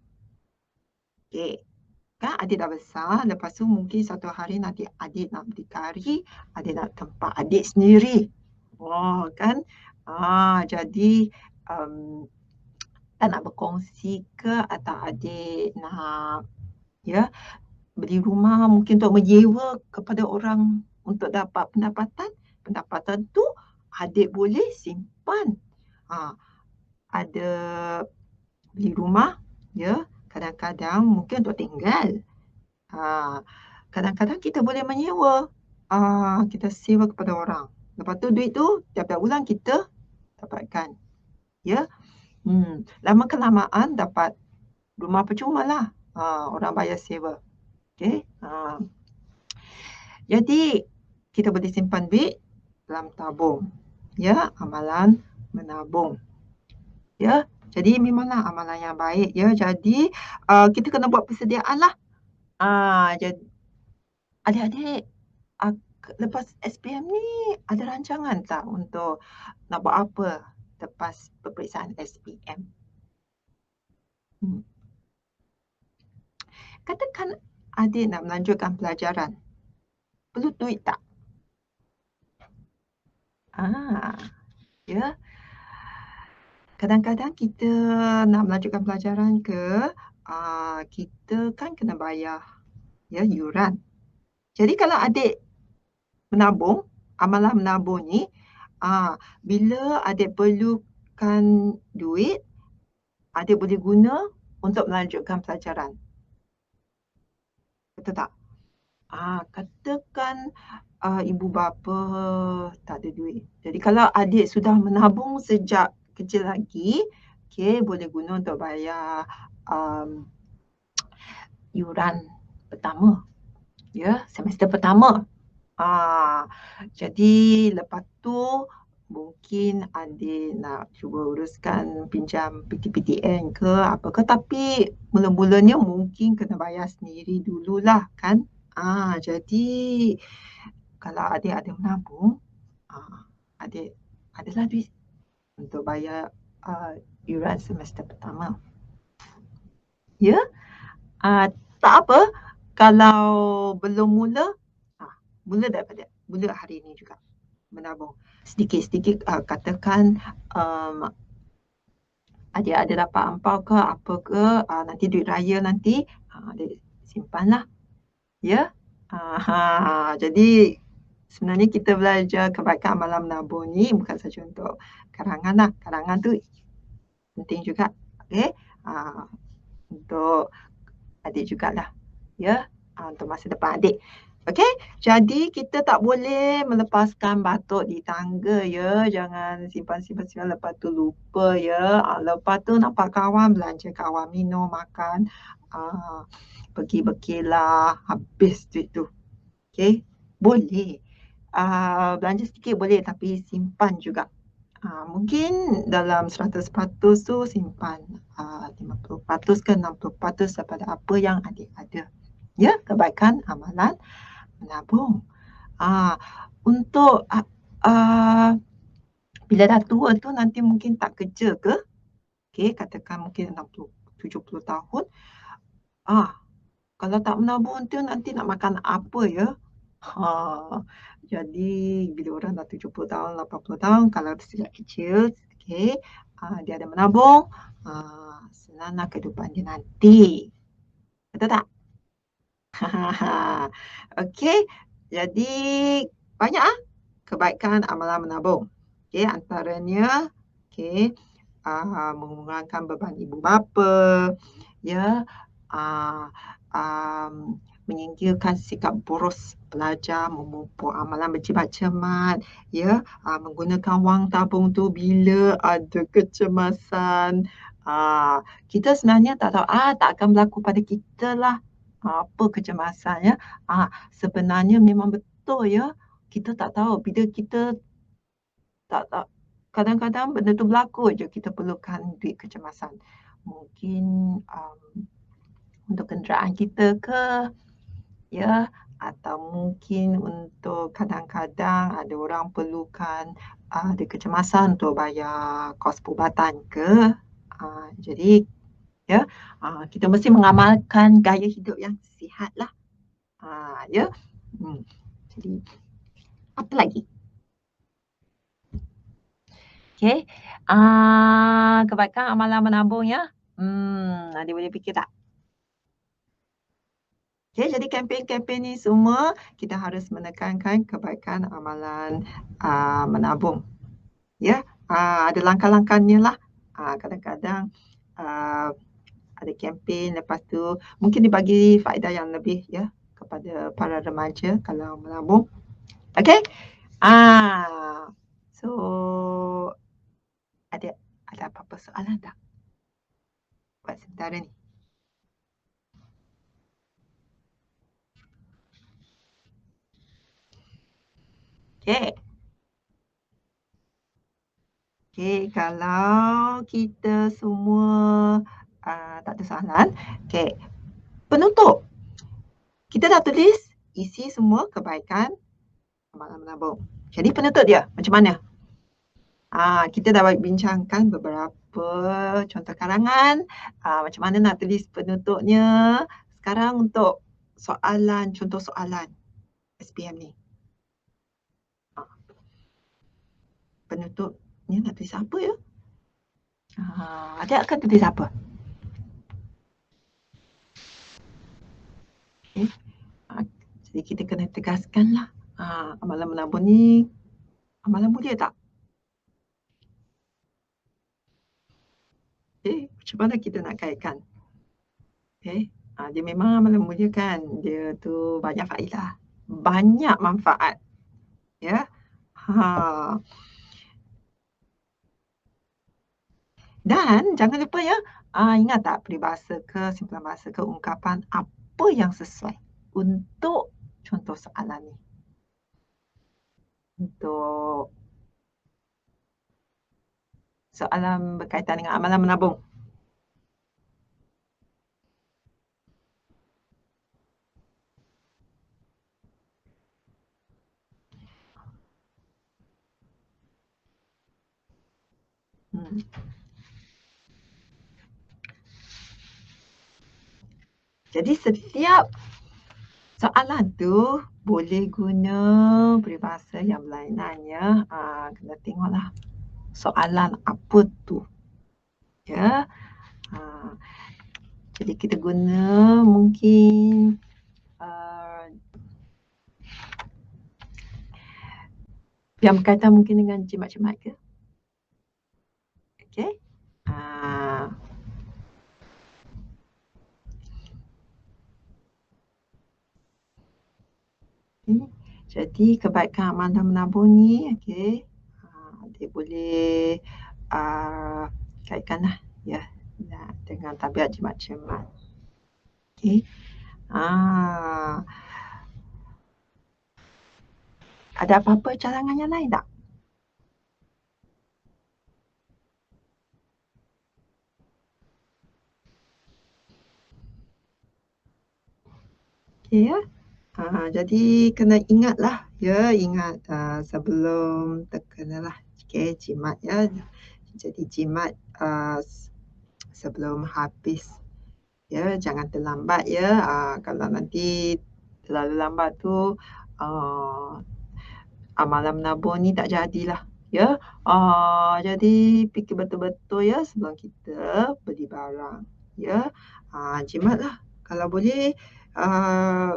Okey. Kan adik dah besar, lepas tu mungkin satu hari nanti adik nak berdikari, adik nak tempat adik sendiri. Kan. Jadi tak nak berkongsi ke atau adik nak ya beli rumah mungkin untuk menyewa kepada orang untuk dapat pendapatan. Pendapatan tu adik boleh simpan. Ada beli rumah, ya, kadang-kadang mungkin untuk tinggal. Kadang-kadang kita boleh menyewa. Kita sewa kepada orang. Lepas tu duit tu tiap-tiap bulan kita dapatkan. Ya. Lama kelamaan dapat rumah percuma lah. Orang bayar sewa. Okey. Jadi kita boleh simpan duit dalam tabung. Ya, amalan menabung. Ya. Jadi memanglah amalan yang baik ya. Jadi kita kena buat persediaan lah. Jadi adik-adik lepas SPM ni ada rancangan tak untuk nak buat apa lepas peperiksaan SPM? Katakan adik nak melanjutkan pelajaran. Perlu duit tak? Ya. Kadang-kadang kita nak melanjutkan pelajaran kita kan kena bayar ya yuran. Jadi kalau adik menabung, amalan menabung ni, bila adik perlukan duit, adik boleh guna untuk melanjutkan pelajaran. Betul tak? Katakan ibu bapa tak ada duit. Jadi kalau adik sudah menabung sejak kecil lagi, boleh guna untuk bayar yuran pertama. Ya, semester pertama. Jadi lepas tu mungkin adik nak cuba uruskan pinjam PTPTN ke apa ke, tapi mula-mulanya mungkin kena bayar sendiri dululah kan. Jadi kalau adik ada menabung, adik adalah duit untuk bayar yuran semester pertama. Ya, tak apa kalau belum mula, mula daripada mula hari ini juga menabung. Sedikit-sedikit katakan adik ada dapat ampau ke apa ke, nanti duit raya nanti adik simpanlah. Ya. Jadi sebenarnya kita belajar kebaikan amalan menabung ni bukan saja untuk karangan lah. Karangan tu penting juga. Okey. Untuk adik jugalah. Ya. Untuk masa depan adik. Okey, jadi kita tak boleh melepaskan batuk di tangga ya. Jangan simpan-simpan lepas tu lupa ya. Lepas tu nampak kawan, belanja kawan minum, makan. Pergi berkelah, habis duit tu. Okey, boleh. Belanja sedikit boleh tapi simpan juga. Mungkin dalam 100% tu simpan 50% ke 60% daripada apa yang adik ada. Ya, kebaikan amalan menabung. Untuk bila dah tua tu nanti mungkin tak kerja ke? Okey, katakan mungkin 60, 70 tahun. Kalau tak menabung tu nanti nak makan apa ya? Jadi bila orang dah 70 tahun, 80 tahun, kalau sejak kecil, okey, dia ada menabung, senanglah kehidupan dia nanti. Betul tak? Okey, jadi banyak kebaikan amalan menabung. Okey, antaranya mengurangkan beban ibu bapa, ya, menyingkirkan sikap boros belajar, memupuk amalan berjimat cermat, ya, menggunakan wang tabung tu bila ada kecemasan. Kita sebenarnya tak tahu, tak akan berlaku pada kita lah. Apa kecemasan ya. Sebenarnya memang betul ya. Kita tak tahu bila kita tak kadang-kadang benda tu berlaku je kita perlukan duit kecemasan. Mungkin untuk kenderaan kita ke, ya, atau mungkin untuk kadang-kadang ada orang perlukan ada kecemasan untuk bayar kos perubatan ke. Jadi ya, kita mesti mengamalkan gaya hidup yang sihat lah. Ya. Jadi apa lagi? Okey. Kebaikan amalan menabung ya. Adik boleh fikir tak? Okey, jadi kempen-kempen ni semua kita harus menekankan kebaikan amalan menabung. Ya, ada langkah-langkahnya lah. Kadang-kadang uh, ada kempen, lepas tu mungkin dibagi faedah yang lebih ya kepada para remaja kalau menabung. Okey? Ah, so ada ada apa-apa soalan tak buat sementara ni? Okey. Okey, kalau kita semua tak ada soalan, okey. Penutup, kita dah tulis isi semua kebaikan amalan menabung. Jadi penutup dia macam mana? Kita dah bincangkan beberapa contoh karangan, macam mana nak tulis penutupnya. Sekarang untuk soalan, contoh soalan SPM ni. Ah, Penutupnya nak tulis apa ya? Adik akan tulis apa? Okay. Jadi kita kena tegaskanlah. Amalan menabung ni, amalan mulia tak? Macam mana kita nak kaitkan? Dia memang amalan mulia kan. Dia tu banyak faedah. Banyak manfaat. Ya. Ha. Dan jangan lupa ya, ingat tak peribahasa ke, simpulan bahasa ke, ungkapan apa yang sesuai untuk contoh soalan ni. Untuk soalan berkaitan dengan amalan menabung. Hmm. Jadi setiap soalan tu boleh guna peribahasa yang berlainan ya. Kena tengoklah soalan apa tu. Ya. Jadi kita guna mungkin yang berkaitan mungkin dengan jimat-jimat ke. Okey. Jadi kebaikan amalan menabung ni, okey, dia boleh kaitkanlah ya dengan tabiat jimat-jimat. Okey. Ada apa-apa cadangan yang lain tak? Okey ya. Jadi kena ingatlah ya, ingat sebelum terkenalah jimat ya. Jadi jimat sebelum habis ya, jangan terlambat ya. Kalau nanti terlalu lambat tu amalan menabung ni tak jadilah ya. Jadi fikir betul-betul ya sebelum kita beli barang ya. Jimatlah kalau boleh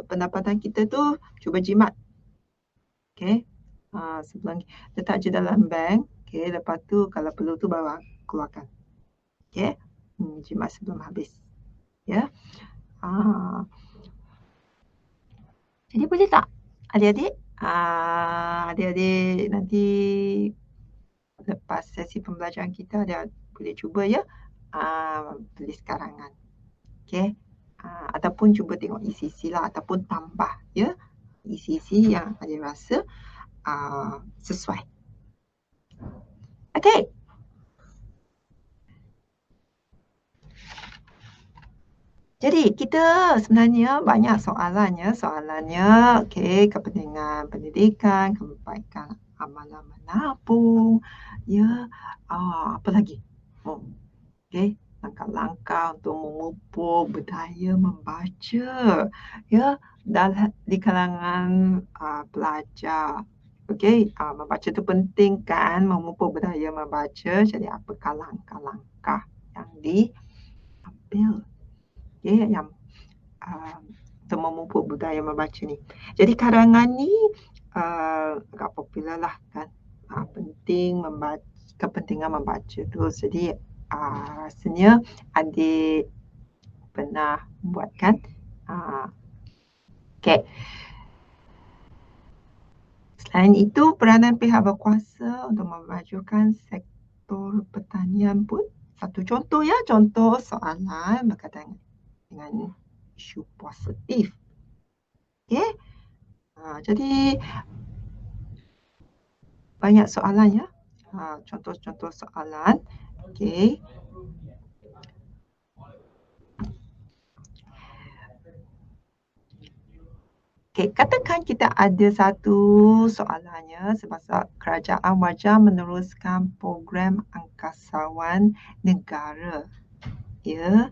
pendapatan kita tu cuba jimat. Okey. Sebelum letak je dalam bank, okey, lepas tu kalau perlu tu baru keluarkan. Okey. Jimat sebelum habis. Ya. Jadi boleh tak adik-adik? Adik-adik nanti lepas sesi pembelajaran kita ada boleh cuba ya tulis karangan. Okey. Ataupun cuba tengok isi-isi lah ataupun tambah ya isi-isi yang adik rasa sesuai. Okey. Jadi kita sebenarnya banyak soalannya. Soalannya okey, kepentingan pendidikan, kebaikan amalan menabung, ya, apa lagi? Okey, langkah-langkah untuk memupuk budaya membaca, ya, di kalangan pelajar. Okey, membaca tu penting kan, memupuk budaya membaca. Jadi apakah langkah-langkah yang diambil? Okey, yang untuk memupuk budaya membaca ni. Jadi karangan ni agak popular lah kan. Penting membaca kepentingan membaca tu. Jadi rasanya adik pernah buatkan. Okey. Selain itu, peranan pihak berkuasa untuk memajukan sektor pertanian pun satu contoh ya, contoh soalan berkaitan dengan isu positif. Okey. Jadi banyak soalan ya. Contoh-contoh soalan. Okey. Okey, katakan kita ada satu soalannya semasa kerajaan wajar meneruskan program angkasawan negara. Ya,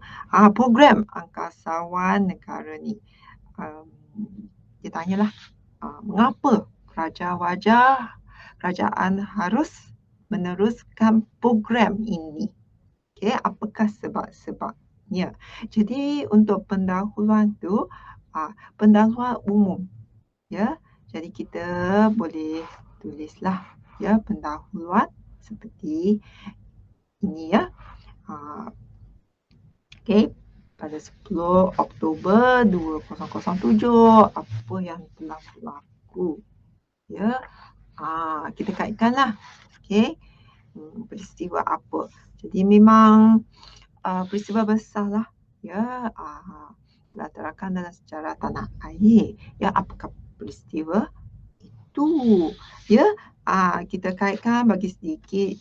program angkasawan negara ni. Dia tanyalah, mengapa kerajaan harus meneruskan program ini? Okey, apakah sebab-sebabnya? Jadi untuk pendahuluan tu, pendahuluan umum. Ya, jadi kita boleh tulislah ya pendahuluan seperti ini ya. Okey, pada 10 Oktober 2007 apa yang telah berlaku. Ya. Kita kaitkanlah. Okey. Peristiwa apa. Jadi memang peristiwa besarlah ya, dilatarkan dalam sejarah tanah air. Ya, apakah peristiwa itu? Ya, kita kaitkan bagi sedikit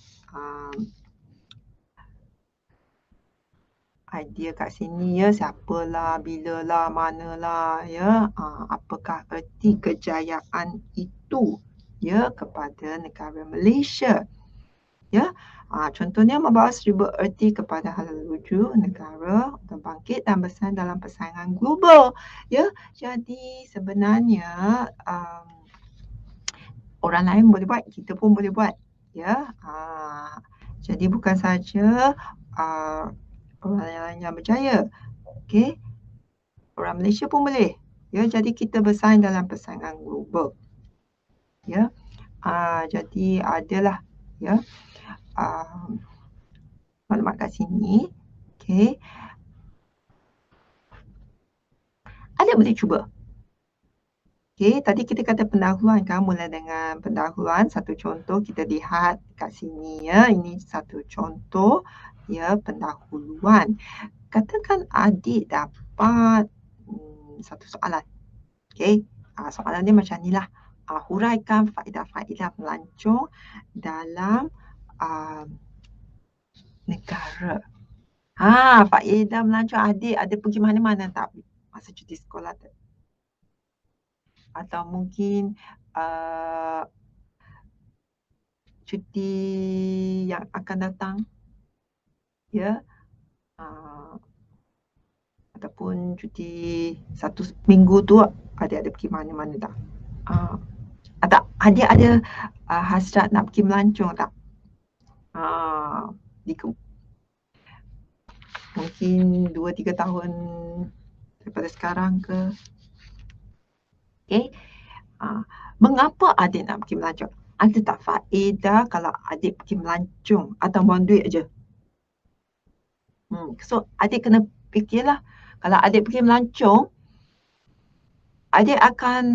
idea kat sini ya, siapalah, bilalah, manalah ya, apakah erti kejayaan itu ya kepada negara Malaysia. Ya, contohnya membawa seribu erti kepada halaluju negara untuk bangkit dan bersaing dalam persaingan global. Ya, jadi sebenarnya orang lain boleh buat, kita pun boleh buat. Ya, jadi bukan saja orang lain yang berjaya. Okey, orang Malaysia pun boleh. Ya, jadi kita bersaing dalam persaingan global. Ya, jadi adalah ya. Maklumat kat sini. Okey. Adik boleh cuba. Okey, tadi kita kata pendahuluan kan, mula dengan pendahuluan. Satu contoh kita lihat kat sini ya. Ini satu contoh ya pendahuluan. Katakan adik dapat satu soalan. Okey, soalan dia macam ni lah. Huraikan faedah-faedah melancong dalam negara. Faedah melancong adik ada pergi mana-mana tak masa cuti sekolah tu? Atau mungkin cuti yang akan datang? Ya. Ataupun cuti satu minggu tu adik ada pergi mana-mana tak? Atau adik ada hasrat nak pergi melancong tak? Mungkin 2-3 tahun daripada sekarang ke. Okey. Mengapa adik nak pergi melancong? Ada tak faedah kalau adik pergi melancong atau buang duit aja? So adik kena fikirlah, kalau adik pergi melancong, adik akan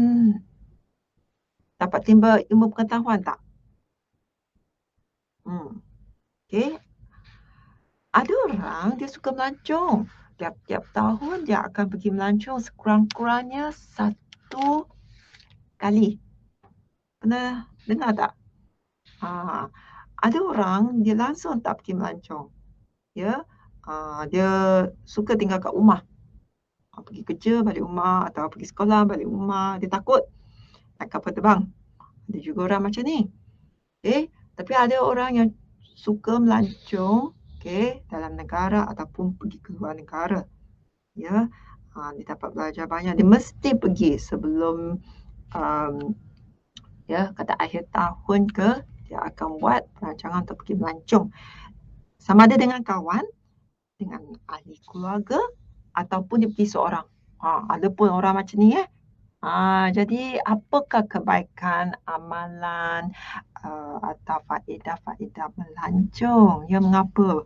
dapat timba ilmu pengetahuan tak? Okey. Ada orang dia suka melancong. Tiap-tiap tahun dia akan pergi melancong sekurang-kurangnya 1 kali. Pernah dengar tak? Ada orang dia langsung tak pergi melancong. Ya. Dia suka tinggal kat rumah. Pergi kerja balik rumah atau pergi sekolah balik rumah. Dia takut naik kapal terbang. Ada juga orang macam ni. Okey, tapi ada orang yang suka melancong dalam negara ataupun pergi ke luar negara. Ya. Dia dapat belajar banyak. Dia mesti pergi sebelum kata akhir tahun ke, dia akan buat perancangan untuk pergi melancong. Sama ada dengan kawan, dengan ahli keluarga ataupun dia pergi seorang. Ada pun orang macam ni Jadi apakah kebaikan, amalan atau faedah-faedah melancong. Ya, mengapa?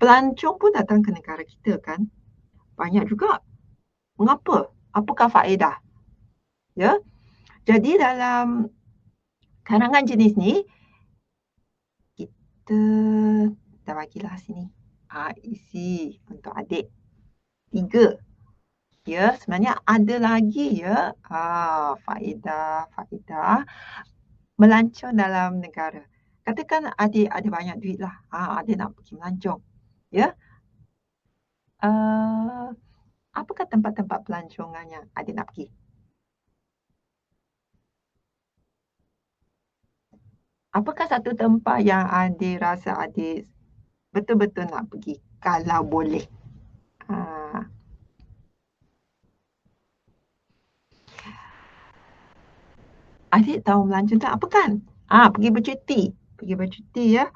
Pelancong pun datang ke negara kita kan? Banyak juga. Mengapa? Apakah faedah? Ya. Jadi dalam karangan jenis ni, kita dah bagilah sini. Isi untuk adik. 3. Ya, sebenarnya ada lagi ya faedah-faedah melancong dalam negara. Katakan adik ada banyak duit lah. Adik nak pergi melancong. Ya. Apakah tempat-tempat pelancongan yang adik nak pergi? Apakah satu tempat yang adik rasa adik betul-betul nak pergi kalau boleh? Adik tahu melancong tak apa kan? Pergi bercuti. Pergi bercuti ya.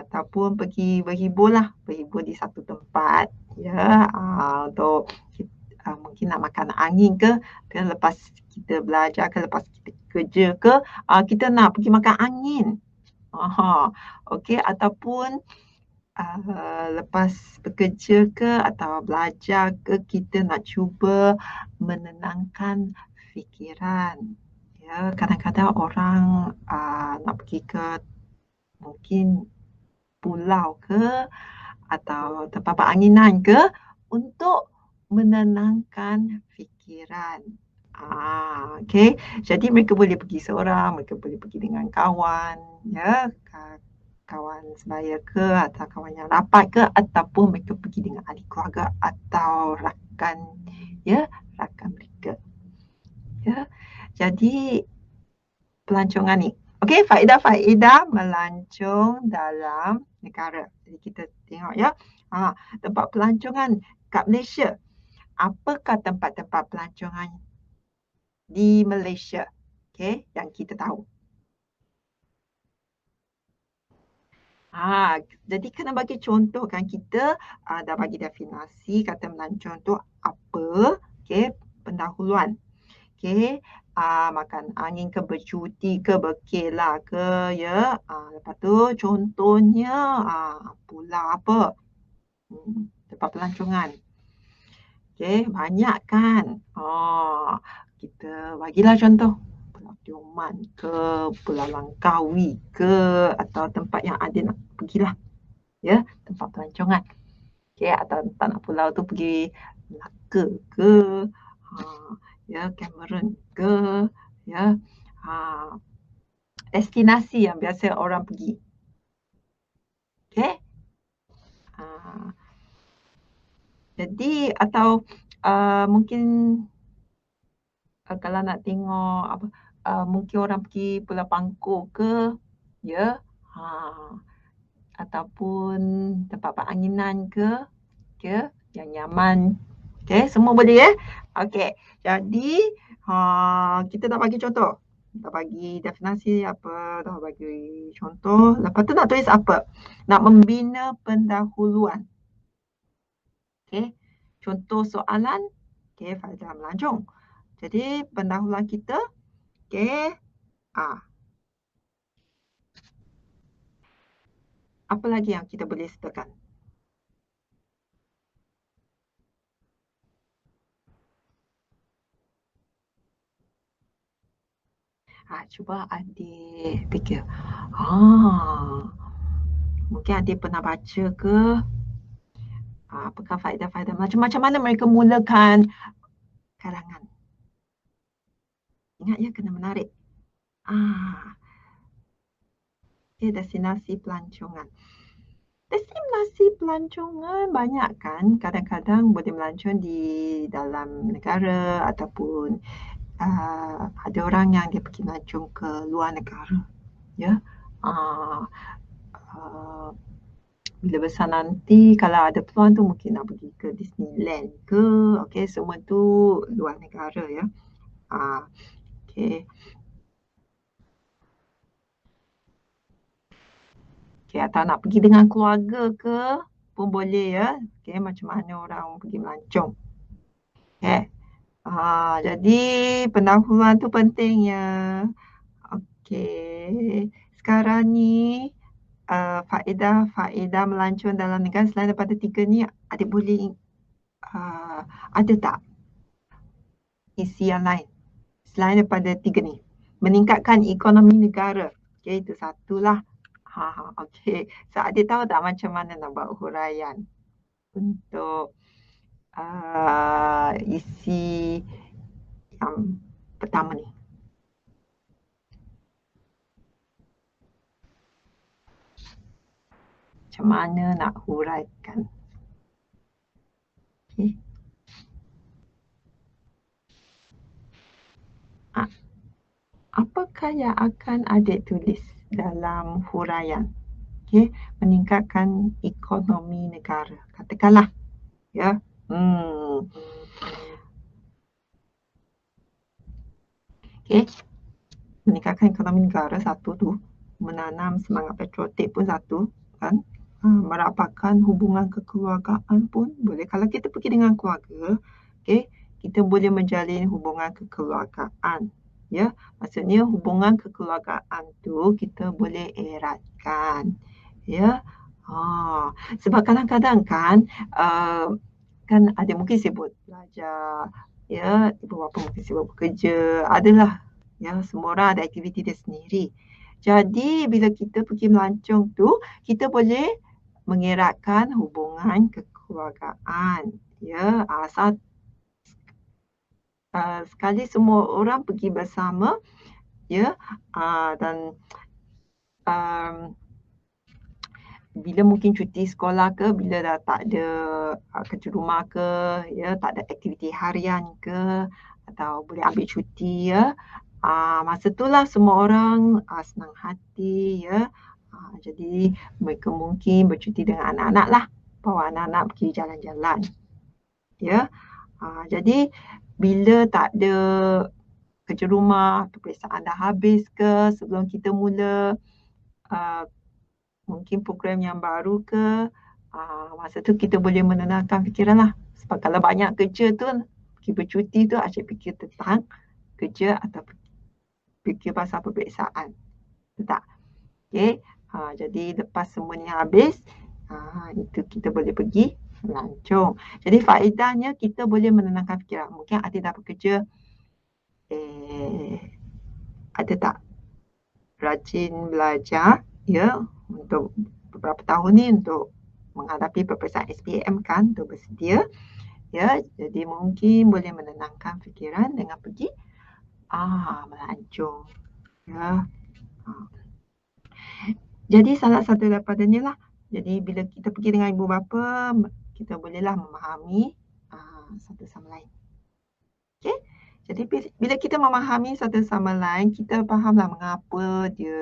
Ataupun pergi berhibur lah. Berhibur di satu tempat. Ya. Untuk mungkin nak makan angin ke. Lepas kita belajar ke. Lepas kita kerja ke. Kita nak pergi makan angin. Okey. Ataupun lepas bekerja ke atau belajar ke. Kita nak cuba menenangkan fikiran. Ya, kadang-kadang orang nak pergi ke mungkin pulau ke atau tempat beranginan ke untuk menenangkan fikiran. Okey. Jadi mereka boleh pergi seorang, mereka boleh pergi dengan kawan, ya, kawan sebaya ke atau kawan yang rapat ke ataupun mereka pergi dengan ahli keluarga atau rakan, ya, rakan mereka. Ya. Jadi pelancongan ni. Okey, faedah-faedah melancong dalam negara. Jadi kita tengok ya. Tempat pelancongan kat Malaysia. Apakah tempat-tempat pelancongan di Malaysia? Okey, yang kita tahu. Jadi kena bagi contoh kan, kita dah bagi definisi kata melancong tu apa. Okey, pendahuluan. Okey, makan angin ke, bercuti ke, berkelah ke, ya. Lepas tu contohnya pulau apa? Tempat pelancongan. Okey, banyak kan? Kita bagilah contoh. Pulau Tioman ke, Pulau Langkawi ke, atau tempat yang ada nak pergilah. Ya, tempat pelancongan. Okey, atau tak nak pulau tu pergi Melaka ke, ya, Cameron ke, ya. Destinasi yang biasa orang pergi. Okey. Jadi atau mungkin kalau nak tengok apa, mungkin orang pergi Pulau Pangkor ke, ya. Ataupun tempat beranginan ke, yang nyaman. Okey, semua boleh ya. Okey. Jadi kita dah bagi contoh. Dah bagi definisi apa, dah bagi contoh. Lepas tu nak tulis apa? Nak membina pendahuluan. Okey. Contoh soalan. Okey, faedah melancong. Jadi pendahuluan kita. Okey. Apa lagi yang kita boleh sertakan? Cuba adik fikir. Mungkin adik pernah baca ke? Apakah faedah-faedah macam mana mereka mulakan karangan? Ingat ya, kena menarik. Destinasi pelancongan. Destinasi pelancongan banyak kan. Kadang-kadang boleh melancong di dalam negara ataupun ada orang yang dia pergi melancong ke luar negara. Ya. Bila besar nanti kalau ada peluang tu mungkin nak pergi ke Disneyland ke. Okey, semua tu luar negara ya. Okey. Okey, atau nak pergi dengan keluarga ke pun boleh ya. Okey, macam mana orang pergi melancong. Okey. Jadi pendahuluan tu penting ya. Okey. sekarang ni faedah melancong dalam negara selain daripada 3 ni, adik boleh ada tak isi yang lain selain daripada 3 ni? Meningkatkan ekonomi negara. Okey, itu satulah. Okey. So, adik tahu tak macam mana nak buat huraian untuk isi yang pertama ni? Macam mana nak huraikan? Okey. Apakah yang akan adik tulis dalam huraian? Okey, meningkatkan ekonomi negara. Katakanlah, ya. Okey. Meningkatkan ekonomi negara satu tu, menanam semangat patriotik pun satu, kan? Merapatkan hubungan kekeluargaan pun boleh. Kalau kita pergi dengan keluarga, okey, kita boleh menjalin hubungan kekeluargaan. Ya, maksudnya hubungan kekeluargaan tu kita boleh eratkan. Ya. Sebab kadang-kadang kan kan ada mungkin sibuk belajar, ya, ibu bapa mungkin sibuk bekerja, adalah, ya, semua orang ada aktiviti dia sendiri. Jadi bila kita pergi melancong tu, kita boleh mengeratkan hubungan kekeluargaan, ya. Sekali semua orang pergi bersama, ya, dan bila mungkin cuti sekolah ke, bila dah tak ada kerja rumah ke, ya, tak ada aktiviti harian ke, atau boleh ambil cuti, ya. Masa itulah semua orang senang hati, ya. Jadi mereka mungkin bercuti dengan anak-anak lah, bawa anak-anak pergi jalan-jalan, ya. Jadi bila tak ada kerja rumah, peperiksaan dah habis ke, sebelum kita mula mungkin program yang baru ke, masa tu kita boleh menenangkan fikiran lah. Sebab kalau banyak kerja tu, pergi bercuti tu asyik fikir tentang kerja atau fikir pasal peperiksaan. Betul tak? Okay. Jadi lepas semuanya habis, itu kita boleh pergi melancong. Jadi faedahnya kita boleh menenangkan fikiran. Mungkin adik dah bekerja, ada tak rajin belajar, ya, untuk beberapa tahun ni untuk menghadapi peperiksaan SPM kan, untuk bersedia, ya. Jadi mungkin boleh menenangkan fikiran dengan pergi melancong, ya. Jadi salah satu daripadanya lah. Jadi bila kita pergi dengan ibu bapa, kita bolehlah memahami satu sama lain. Okey? Jadi bila kita memahami satu sama lain, kita fahamlah mengapa dia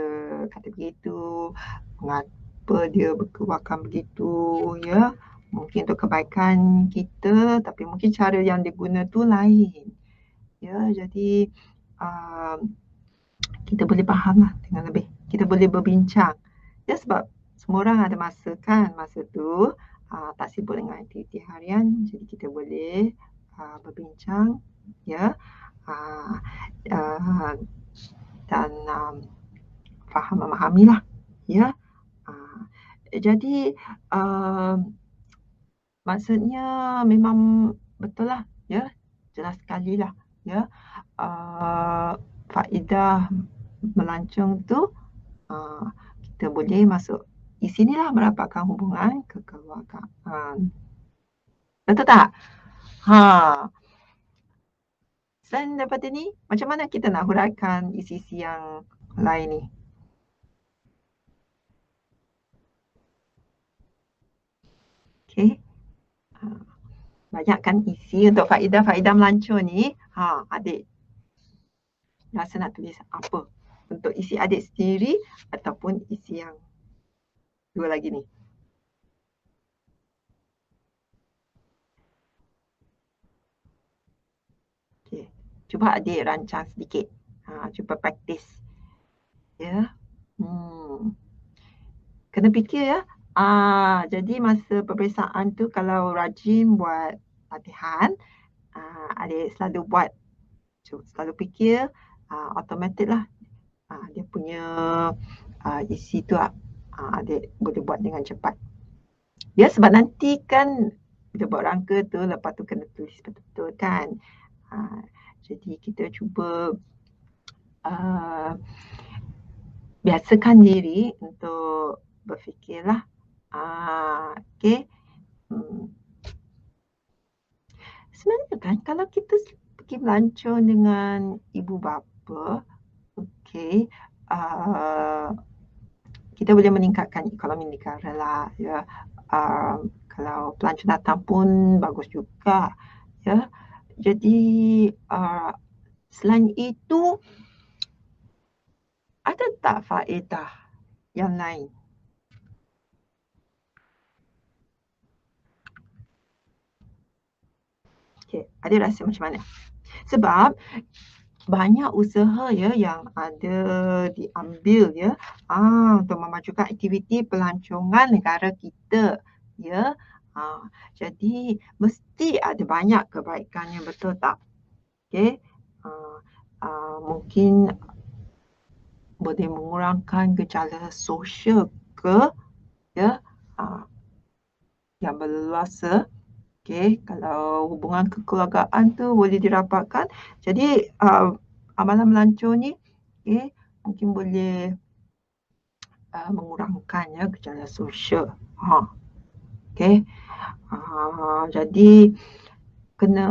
kata begitu, mengapa dia berkeluarkan begitu, ya. Mungkin untuk kebaikan kita, tapi mungkin cara yang diguna tu lain. Ya, jadi kita boleh fahamlah dengan lebih. Kita boleh berbincang. Ya, sebab semua orang ada masa kan, masa tu tak sibuk dengan aktiviti harian, jadi kita boleh berbincang, ya, dan faham memahamilah, ya. Jadi maksudnya memang betul lah, ya, jelas sekali lah, ya. Faedah melancong tu kita boleh masuk di sinilah merapatkan hubungan kekeluargaan. Betul tak? Selain daripada ni, macam mana kita nak huraikan isi-isi yang lain ni? Okey. Banyak kan isi untuk faedah-faedah melancong ni. Adik rasa nak tulis apa? Untuk isi adik sendiri ataupun isi yang dua lagi ni. Okey. Cuba adik rancang sedikit. Cuba praktis. Ya. Kena fikir, ya. Jadi masa peperiksaan tu kalau rajin buat latihan, adik selalu buat, selalu fikir, automatic lah. Dia punya isi tu adik boleh buat dengan cepat. Ya, sebab nanti kan kita buat rangka tu, lepas tu kena tulis betul-betul kan. Jadi kita cuba biasakan diri untuk berfikirlah. Okey. Sebenarnya kan kalau kita pergi melancong dengan ibu bapa, okey, kita boleh meningkatkan ekonomi negara lah, ya. Kalau pelancong datang pun bagus juga, ya. Jadi selain itu, ada tak faedah yang lain? Okey, adik rasa macam mana? Sebab banyak usaha ya yang ada diambil ya untuk memajukan aktiviti pelancongan negara kita ya. Jadi mesti ada banyak kebaikannya, betul tak? Okey. Mungkin boleh mengurangkan gejala sosial ke ya yang berleluasa. Okey, kalau hubungan kekeluargaan tu boleh dirapatkan. Jadi amalan melancong ni mungkin boleh mengurangkan ya gejala sosial. Okey. Jadi kena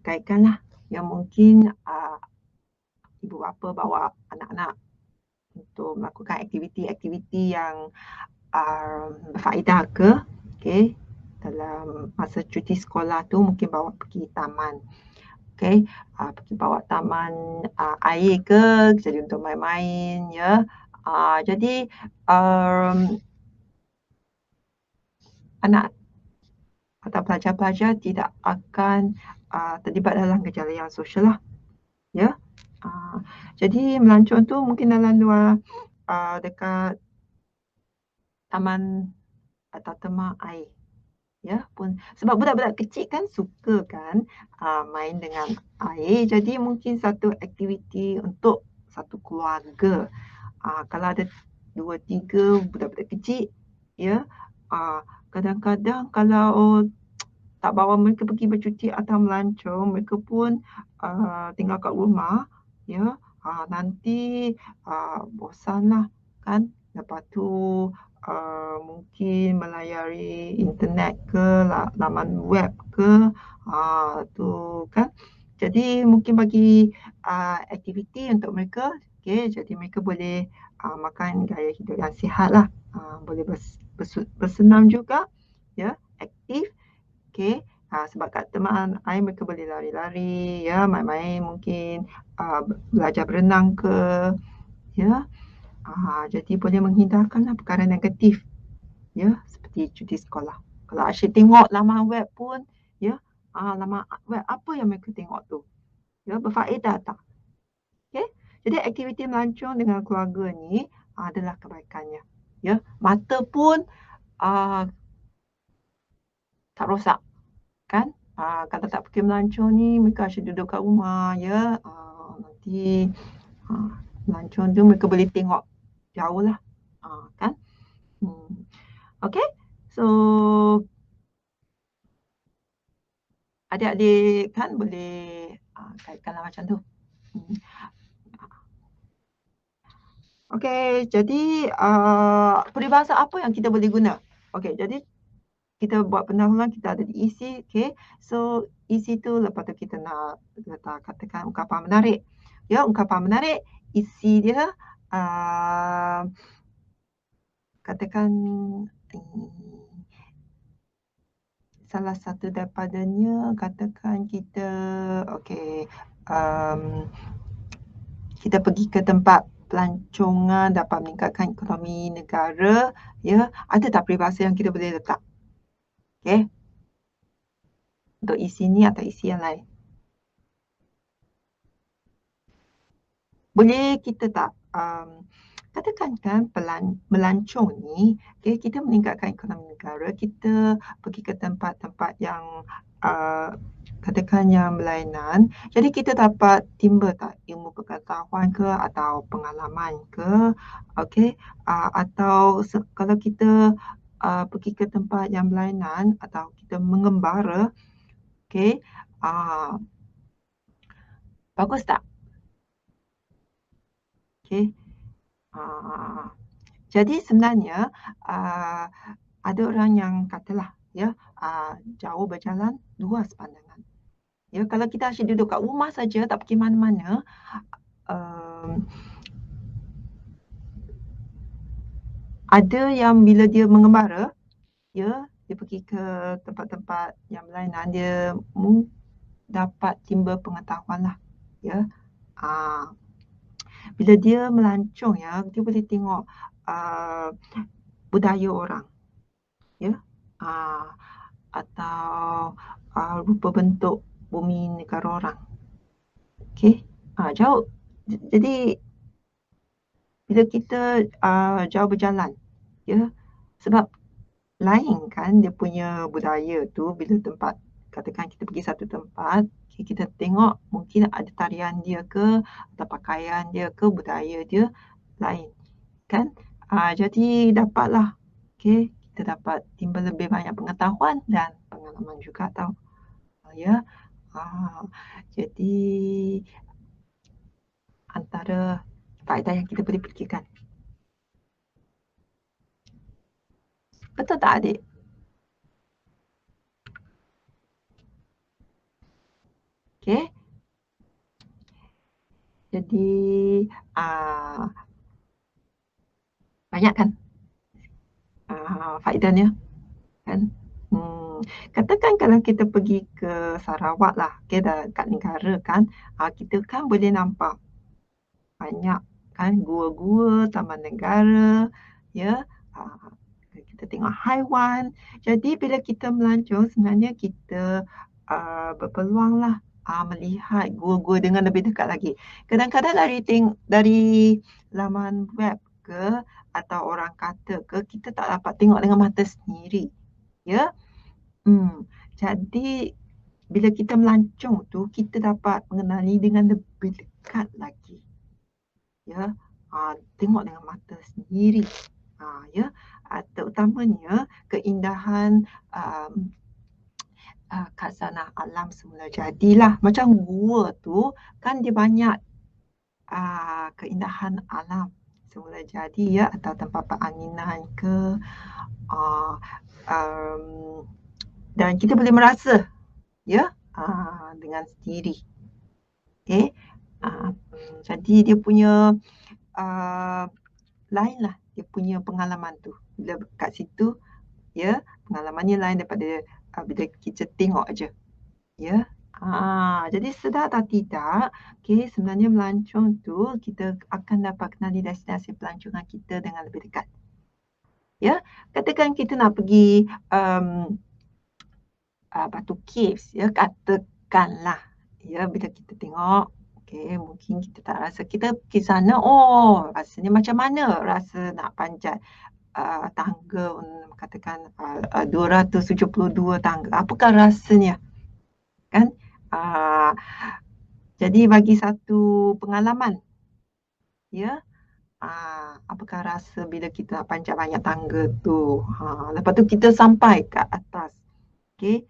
kaitkanlah yang mungkin ibu bapa bawa anak-anak untuk melakukan aktiviti-aktiviti yang berfaedah ke. Okey. Dalam masa cuti sekolah tu mungkin bawa pergi taman. Okey, pergi bawa taman air ke, jadi untuk main-main ya. Jadi anak atau pelajar-pelajar tidak akan terlibat dalam gejala yang sosial lah. Ya. Jadi melancong tu mungkin dalam luar dekat taman atau tempat air. Ya pun sebab budak-budak kecil kan suka kan main dengan air, jadi mungkin satu aktiviti untuk satu keluarga. Kalau ada 2-3 budak-budak kecil ya, kadang-kadang kalau tak bawa mereka pergi bercuti atau melancong, mereka pun tinggal kat rumah ya. Nanti bosanlah kan. Lepas tu mungkin melayari internet ke, laman web ke, tu kan. Jadi mungkin bagi aktiviti untuk mereka, jadi mereka boleh makan gaya hidup yang sihat lah. Boleh bersenam juga, ya, aktif. Sebab kat teman air mereka boleh lari-lari, ya, main-main mungkin, belajar berenang ke, ya. Jadi boleh menghindarkanlah perkara negatif, ya, seperti cuti sekolah. Kalau asyik tengok laman web pun, ya, laman web apa yang mereka tengok tu? Ya, berfaedah tak? Okey. Jadi aktiviti melancong dengan keluarga ni adalah kebaikannya. Ya, mata pun tak rosak kan? Kalau tak pergi melancong ni mereka asyik duduk kat rumah ya. Nanti melancong tu mereka boleh tengok jauh lah. Kan? Okey. So adik-adik kan boleh kaitkanlah macam tu. Okey, jadi peribahasa apa yang kita boleh guna? Okey, jadi kita buat pendahuluan, kita ada di isi, okey. So isi tu lepas tu kita nak letak katakan ungkapan menarik. Ya, ungkapan menarik, isi dia katakan salah satu daripadanya katakan kita okey, kita pergi ke tempat pelancongan dapat meningkatkan ekonomi negara, ya. Ada tak peribahasa yang kita boleh letak? Okey. Untuk isi ni atau isi yang lain. Boleh kita tak katakan kan melancong ni, kita meningkatkan ekonomi negara, kita pergi ke tempat-tempat yang katakan yang berlainan, jadi kita dapat timba tak ilmu pengetahuan ke atau pengalaman ke, okey, atau kalau kita, pergi ke tempat yang berlainan atau kita mengembara, okey, bagus tak? Okey, jadi sebenarnya, ada orang yang katalah, ya, jauh berjalan, luas pandangan. Ya, kalau kita asyik duduk kat rumah saja, tak pergi mana-mana, um, ada yang bila dia mengembara, ya, dia pergi ke tempat-tempat yang berlainan, dia dapat timba pengetahuan lah, ya. Bila dia melancong, ya, dia boleh tengok budaya orang, ya, atau rupa bentuk bumi negara orang. Okey, jauh. Jadi bila kita jauh berjalan, ya, sebab lain kan dia punya budaya tu bila tempat, katakan kita pergi satu tempat, okay, kita tengok mungkin ada tarian dia ke, atau pakaian dia ke, budaya dia lain kan. Jadi dapatlah, okey, kita dapat timbul lebih banyak pengetahuan dan pengalaman juga tau. Ya. Jadi antara faedah yang kita boleh fikirkan. Betul tak adik? Okey. Jadi banyak kan faedahnya kan. Katakan kalau kita pergi ke Sarawak lah, okay, kat negara kan, kita kan boleh nampak banyak kan gua-gua, taman negara, ya, kita tengok haiwan. Jadi bila kita melancong sebenarnya kita berpeluang lah melihat gua-gua dengan lebih dekat lagi. Kadang-kadang dari laman web ke atau orang kata ke, kita tak dapat tengok dengan mata sendiri. Ya. Jadi bila kita melancong tu, kita dapat mengenali dengan lebih dekat lagi. Ya, tengok dengan mata sendiri. Ya, terutamanya keindahan khazanah alam semula jadilah. Macam gua tu kan dia banyak keindahan alam semula jadi, ya, atau tempat peranginan ke, dan kita boleh merasa, ya, dengan sendiri. Okey. Jadi dia punya lain lah dia punya pengalaman tu. Bila kat situ, ya, pengalamannya lain daripada bila kita tengok aja. Ya. Jadi sedar atau tidak, okey, sebenarnya melancong tu kita akan dapat kenali destinasi pelancongan kita dengan lebih dekat. Ya, katakan kita nak pergi Batu Caves, ya, katakanlah. Ya, bila kita tengok, okey, mungkin kita tak rasa, kita pergi sana, rasanya macam mana rasa nak panjat tangga, katakan 272 tangga. Apakah rasanya? Kan? Jadi bagi satu pengalaman, ya, apakah rasa bila kita nak panjat banyak tangga tu. Lepas tu kita sampai kat atas. Okey.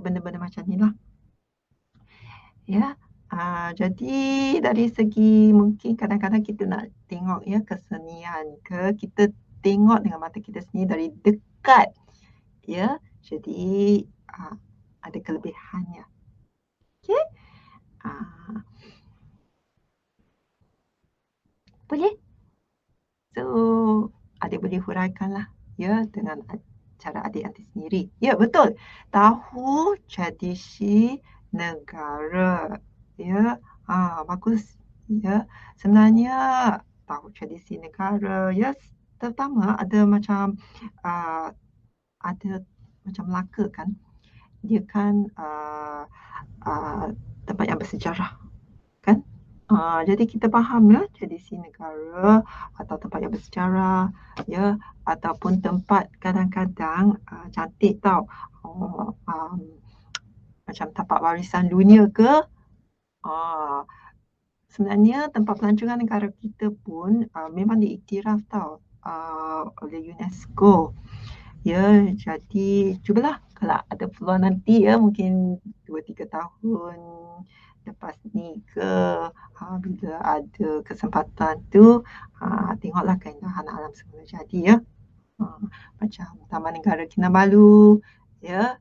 Benda-benda macam ni lah. Ya. Jadi dari segi mungkin kadang-kadang kita nak tengok, ya, kesenian ke, kita tengok dengan mata kita sendiri dari dekat. Ya. Jadi ada kelebihannya. Okey. Boleh? So, adik boleh huraikanlah, ya, dengan cara adik sendiri. Ya, betul. Tahu tradisi negara. Ya, bagus. Ya, sebenarnya tahu tradisi negara, ya, terutama ada macam ada macam Melaka kan. Dia kan tempat yang bersejarah kan. Jadi kita faham, ya, tradisi negara atau tempat yang bersejarah, ya, ataupun tempat kadang-kadang cantik tau. macam tapak warisan dunia ke. Sebenarnya tempat pelancongan negara kita pun memang diiktiraf tau oleh UNESCO. Ya, jadi cubalah kalau ada peluang nanti ya, mungkin 2-3 tahun lepas ni ke, bila ada kesempatan tu, tengoklah keindahan alam semula jadi ya. Macam Taman Negara Kinabalu, ya.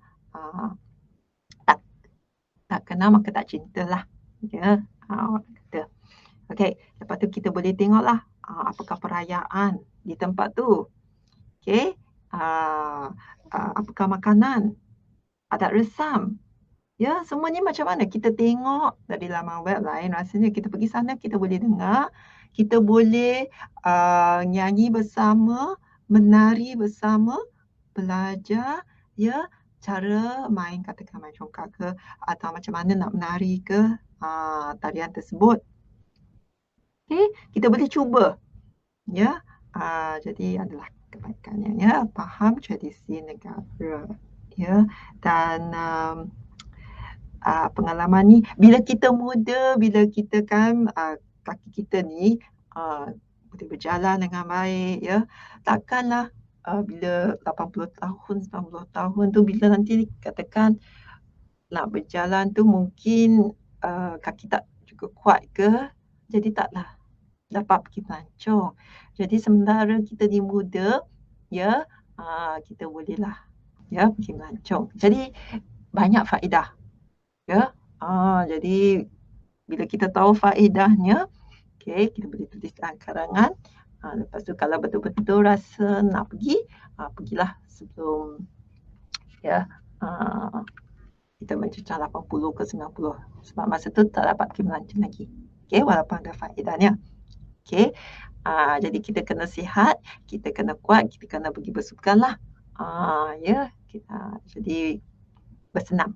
Tak tak kenal maka tak cintalah. Ya, orang kata. Okey, lepas tu kita boleh tengoklah apakah perayaan di tempat tu. Okey, apakah makanan, adat resam. Ya, semuanya macam mana kita tengok dari laman web lain, rasanya kita pergi sana kita boleh dengar, kita boleh nyanyi bersama, menari bersama, belajar ya cara main katakan main congkak ke atau macam mana nak menari ke tarian tersebut. Okey, kita boleh cuba ya. Jadi adalah kebaikannya ya, faham tradisi negara ya. Dan pengalaman ni bila kita muda, bila kita kan kaki kita ni boleh berjalan dengan baik ya, takkanlah bila 80 tahun, 90 tahun tu bila nanti katakan nak berjalan tu mungkin kaki tak cukup kuat ke, jadi taklah dapat pergi melancong. Jadi sementara kita ni muda ya, kita bolehlah ya pergi melancong. Jadi banyak faedah ya. Jadi bila kita tahu faedahnya, okey, kita boleh tuliskan karangan. Lepas tu kalau betul-betul rasa nak pergi, pergilah sebelum ya kita mencecah 80 ke 90. Sebab masa tu tak dapat pergi melancong lagi. Okey, walaupun ada faedahnya. Okey. Jadi kita kena sihat, kita kena kuat, kita kena pergi bersukan lah. Ya, jadi bersenam.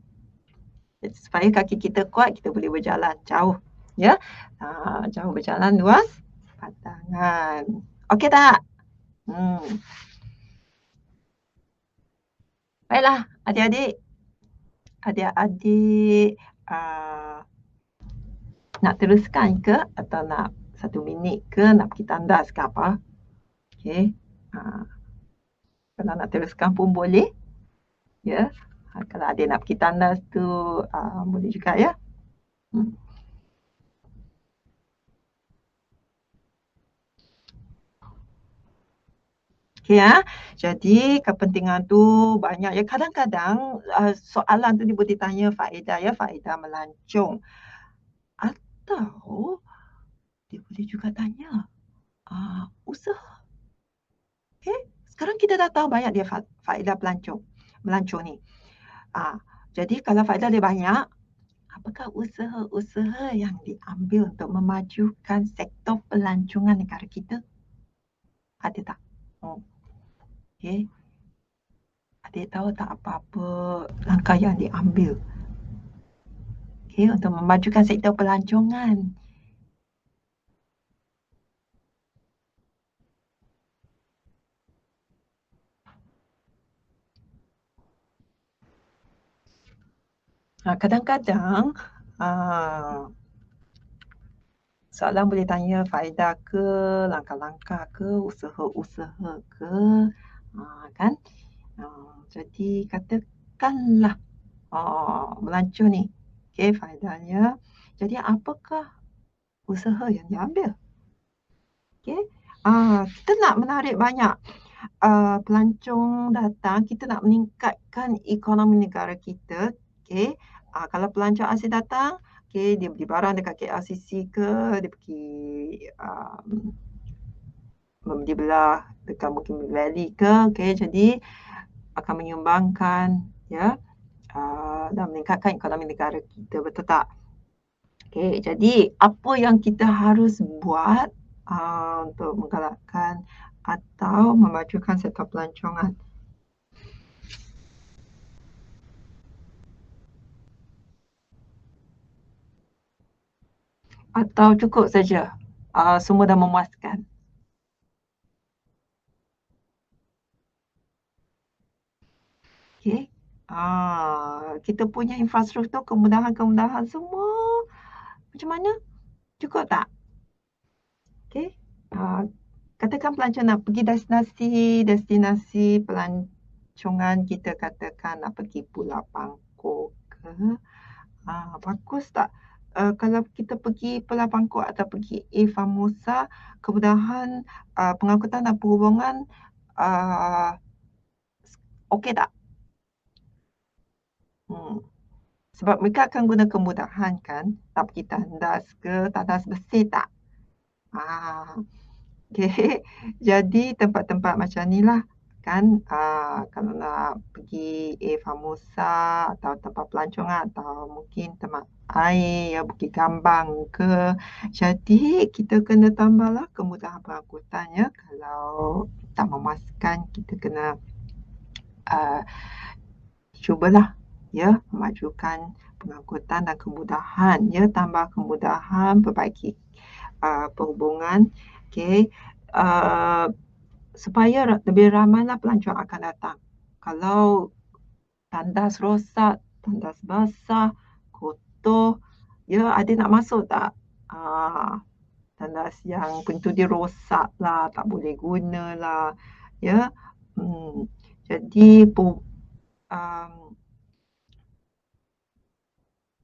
Jadi, supaya kaki kita kuat, kita boleh berjalan jauh. Ya, jauh berjalan luas pandangan. Okey tak? Baiklah, adik-adik. Adik-adik nak teruskan ke atau nak 1 minit ke nak pergi tandas ke apa? Okey. Kalau nak teruskan pun boleh. Ya. Kalau adik nak pergi tandas tu boleh juga ya. Okey ya. Jadi kepentingan tu banyak ya. Kadang-kadang soalan tu dia boleh tanya faedah ya, faedah melancong. Atau dia boleh juga tanya usaha. Okey. Sekarang kita dah tahu banyak dia faedah melancong ni. Jadi kalau faedah dia banyak, apakah usaha-usaha yang diambil untuk memajukan sektor pelancongan negara kita? Ada tak? Okey. Adik tahu tak apa-apa langkah yang diambil untuk memajukan sektor pelancongan? Kadang-kadang soalan boleh tanya faedah ke, langkah-langkah ke, usaha-usaha ke, kan? Jadi katakanlah melancong ni, okey, faedahnya. Jadi apakah usaha yang diambil? Okey, kita nak menarik banyak pelancong datang, kita nak meningkatkan ekonomi negara kita. Okey, kalau pelancong asing datang, okey, dia beli barang dekat KLCC ke, dia pergi membeli belah dekat mungkin Valley ke, okey, jadi akan menyumbangkan ya dan meningkatkan ekonomi negara kita, betul tak? Okey, jadi apa yang kita harus buat untuk menggalakkan atau memajukan sektor pelancongan? Atau cukup saja semua dah memuaskan? Okey. kita punya infrastruktur, kemudahan-kemudahan semua macam mana? Cukup tak? Okey. Katakan pelancong nak pergi destinasi pelancongan, kita katakan nak pergi Pulau Bangkok ke, bagus tak? Kalau kita pergi Pulau Bangkok atau pergi Formosa, kemudahan pengangkutan dan perhubungan okey tak? Sebab mereka akan guna kemudahan kan, nak pergi tandas ke, tandas bersih tak? Okey. Jadi tempat-tempat macam ni lah kan, kalau nak pergi Formosa atau tempat pelancongan atau mungkin tempat air, ya Bukit Kambang ke. Jadi kita kena tambahlah kemudahan pengangkutannya. Kalau tak memuaskan, kita kena cubalah ya memajukan pengangkutan dan kemudahan, ya tambah kemudahan, perbaiki perhubungan, okey, supaya lebih ramailah pelancong akan datang. Kalau tandas rosak, tandas basah, kotor, ya ada nak masuk tak? Tandas yang pintu dia rosak lah, tak boleh guna lah, ya. Jadi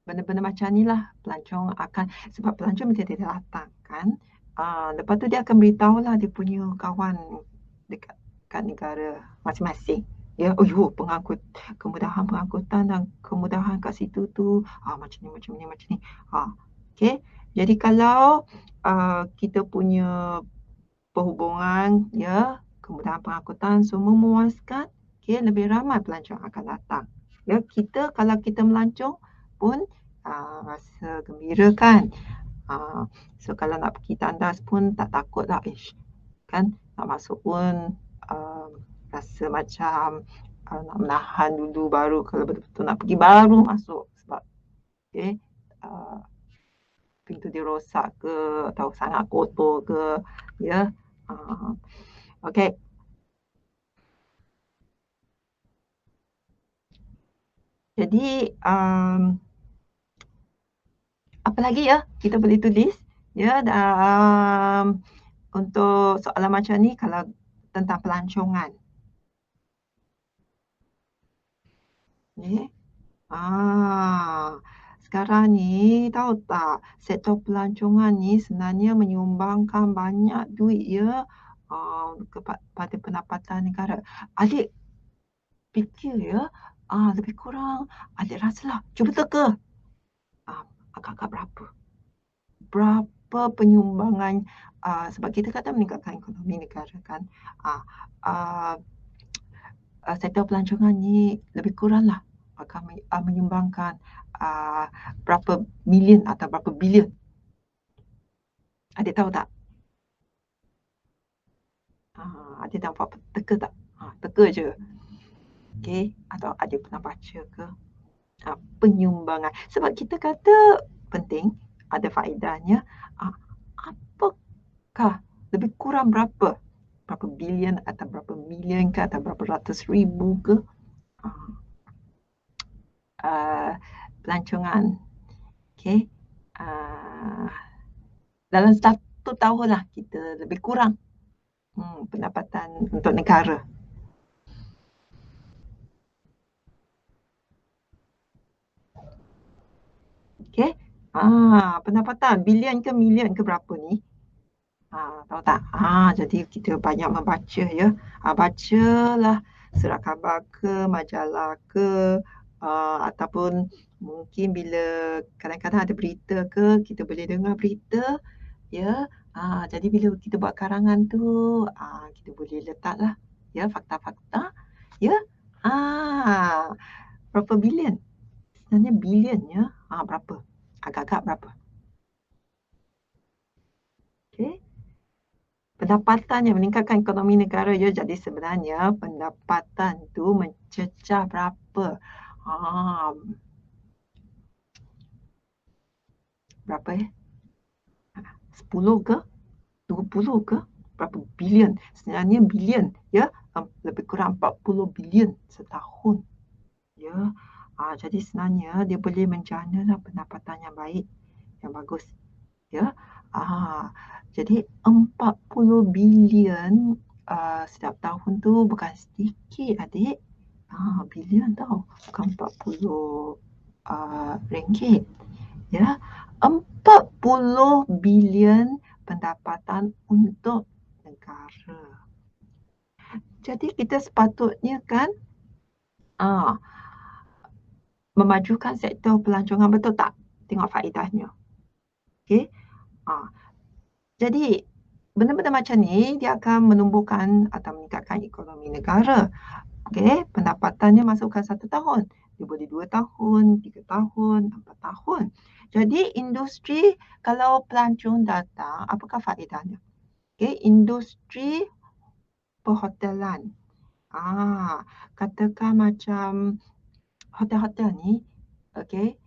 benda-benda macam ni lah pelancong akan, sebab pelancong bila dia datang kan, lepas tu dia akan beritahu lah dia punya kawan dekat negara masing-masing. Ya, kemudahan pengangkutan dan kemudahan kat situ tu macam ni. Okey. Jadi kalau kita punya perhubungan, ya, kemudahan pengangkutan semua memuaskan, okey, lebih ramai pelancong akan datang. Ya, kalau kita melancong pun rasa gembira kan. So kalau nak pergi tandas pun tak takut lah, kan nak masuk pun rasa macam nak menahan dulu, baru kalau betul-betul nak pergi baru masuk, sebab pintu dia rosak ke atau sangat kotor ke, ya. Okey. Jadi apa lagi ya kita boleh tulis, ya, untuk soalan macam ni kalau tentang pelancongan. Sekarang ni tahu tak, sektor pelancongan ni sebenarnya menyumbangkan banyak duit, ya, kepada pendapatan negara. Adik fikir, ya, lebih kurang adik rasalah, cuba teka agak-agak berapa penyumbangan, sebab kita kata meningkatkan ekonomi negara kan, sektor pelancongan ni lebih kuranglah akan menyumbangkan berapa million atau berapa bilion. Adik tahu tak? Adik dapat teka tak? Teka je. Okey, atau adik pernah baca ke? Penyumbangan. Sebab kita kata penting, ada faedahnya. Apakah lebih kurang berapa? Berapa bilion atau berapa million ke atau berapa ratus ribu ke? Pelancongan. Okey. Dalam 1 tahun lah kita lebih kurang pendapatan untuk negara. Okey. Pendapatan bilion ke million ke berapa ni? Tahu tak? Jadi kita banyak membaca, ya. Bacalah surat khabar ke, majalah ke, ataupun mungkin bila kadang-kadang ada berita ke, kita boleh dengar berita, ya. Jadi bila kita buat karangan tu, kita boleh letaklah, ya, fakta-fakta, ya. Berapa bilion? Sebenarnya bilion, ya. Berapa? Agak-agak berapa? Okey. Pendapatan yang meningkatkan ekonomi negara, ya. Jadi sebenarnya pendapatan tu mencecah berapa? Berapa 10 ke? 20 ke? Berapa bilion? Sebenarnya bilion, ya. Lebih kurang 40 bilion setahun, ya. Jadi sebenarnya dia boleh menjana lah pendapatan yang baik, yang bagus. Ya. Jadi 40 bilion setiap tahun tu bukan sedikit adik. Bilion tau, bukan 40 ringgit. Ya. 40 bilion pendapatan untuk negara. Jadi kita sepatutnya kan memajukan sektor pelancongan, betul tak? Tengok faedahnya. Okey. Jadi benda-benda macam ni dia akan menumbuhkan atau meningkatkan ekonomi negara. Okey, pendapatannya masukkan 1 tahun. Dia boleh 2 tahun, 3 tahun, 4 tahun. Jadi industri kalau pelancong datang, apakah faedahnya? Okey, industri perhotelan. Katakan macam hotel-hotel ni, okey,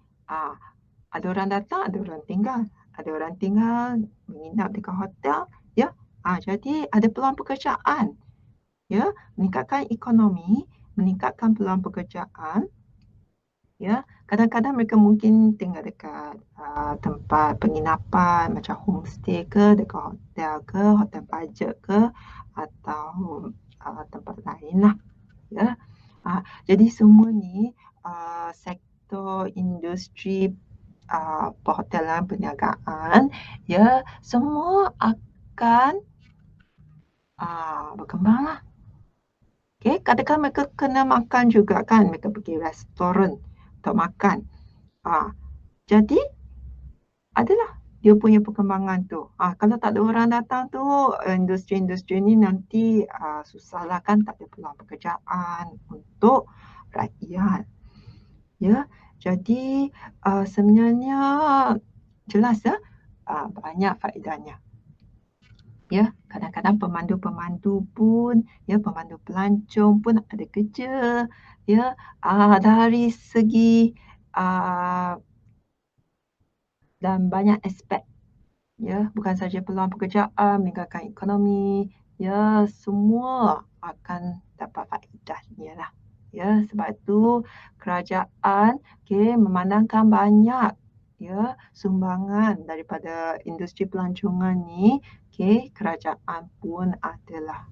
ada orang datang, ada orang tinggal. Ada orang tinggal menginap dekat hotel, ya. Jadi ada peluang pekerjaan, ya. Meningkatkan ekonomi, meningkatkan peluang pekerjaan, ya. Kadang-kadang mereka mungkin tinggal dekat tempat penginapan macam homestay ke, dekat hotel ke, hotel bajet ke, atau tempat lain lah, ya. Jadi semua ni sektor industri perhotelan, perniagaan, ya, semua akan berkembang lah. Okay, katakan mereka kena makan juga kan, mereka pergi restoran untuk makan. Jadi adalah dia punya perkembangan tu. Kalau tak ada orang datang tu, industri-industri ni nanti susahlah kan, tak ada peluang pekerjaan untuk rakyat. Ya, jadi sebenarnya jelas ya, banyak faedahnya. Ya, kadang-kadang pemandu-pemandu pun, ya, pemandu pelancong pun ada kerja. Ya, dari segi dan banyak aspek. Ya, bukan saja peluang pekerjaan, meningkatkan ekonomi. Ya, semua akan dapat faedahnya lah. Ya, sebab itu kerajaan memandangkan banyak sumbangan daripada industri pelancongan ni. Kerajaan pun adalah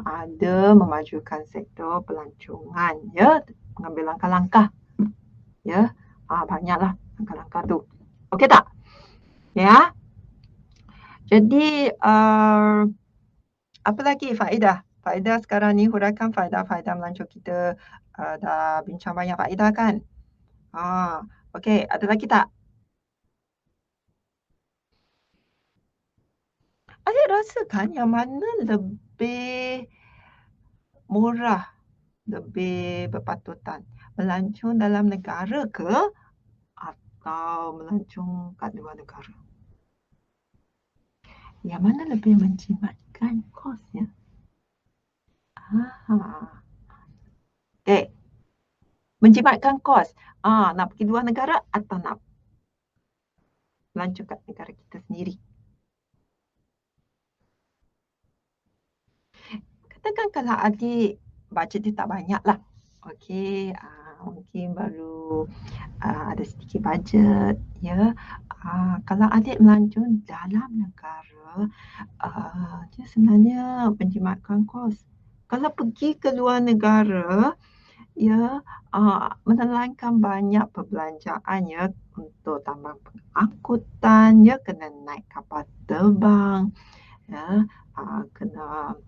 ada memajukan sektor pelancongan, ya, mengambil langkah-langkah. Ya, banyaklah langkah-langkah tu. Okey tak? Ya. Jadi apa lagi faedah? Faedah sekarang ni, huraikan faedah-faedah melancong kita. Dah bincang banyak faedah kan? Okey, ada lagi tak? Adik rasakan yang mana lebih murah, lebih berpatutan? Melancong dalam negara ke atau melancong kat luar negara? Yang mana lebih menjimatkan kosnya? Okey. Menjimatkan kos. Nak pergi luar negara atau nak melancong kat negara kita sendiri? Katakan kalau adik bajet dia tak banyak lah. Okey, mungkin baru ada sedikit bajet, ya. Kalau adik melancong dalam negara, dia sebenarnya menjimatkan kos. Kalau pergi ke luar negara, ya, menelankan banyak perbelanjaan, ya, untuk tambang pengangkutan, ya, kena naik kapal terbang, ya, kena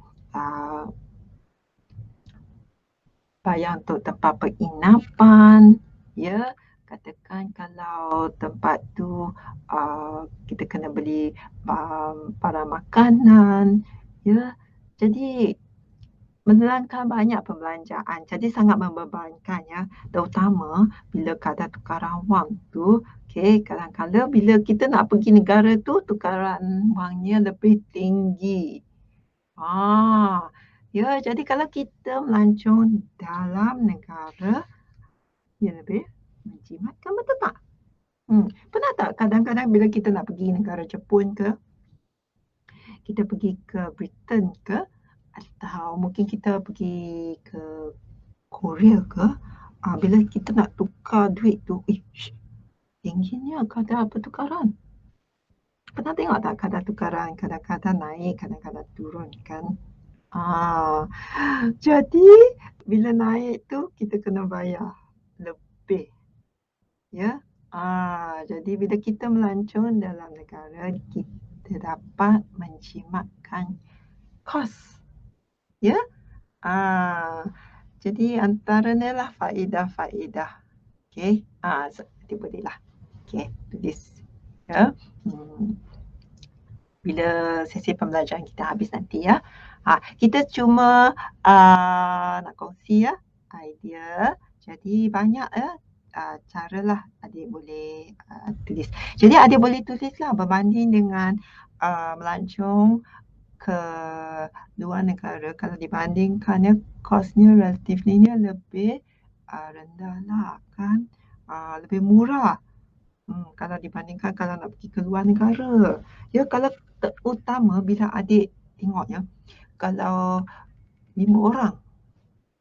bayar untuk tempat penginapan, ya. Katakan kalau tempat tu kita kena beli barang makanan, ya. Jadi menelankan banyak perbelanjaan. Jadi sangat membebankan, ya. Terutama bila kadar tukaran wang tu, kadang-kadang bila kita nak pergi negara tu, tukaran wangnya lebih tinggi. Ya, jadi kalau kita melancong dalam negara, dia lebih menjimatkan, betul tak? Pernah tak kadang-kadang bila kita nak pergi negara Jepun ke, kita pergi ke Britain ke, atau mungkin kita pergi ke Korea ke, Bila kita nak tukar duit tu, tingginya kadar pertukaran. Pernah tengok tak kadar tukaran kadang-kadang naik, kadang-kadang turun kan? Jadi bila naik tu kita kena bayar lebih. Ya. Jadi bila kita melancong dalam negara, kita dapat menjimatkan kos. Ya. Jadi antaranya lah faedah-faedah. Okey. Seperti bolehlah. Okey, tulis. Ya. Bila sesi pembelajaran kita habis nanti ya. Kita cuma nak kongsi ya idea. Jadi banyak ya caralah adik boleh tulis. Jadi adik boleh tulislah berbanding dengan melancong ke luar negara. Kalau dibandingkannya kosnya relatifnya lebih rendah lah kan. Lebih murah. Kalau dibandingkan kalau nak pergi ke luar negara. Ya, kalau terutama bila adik tengoknya, kalau 5 orang,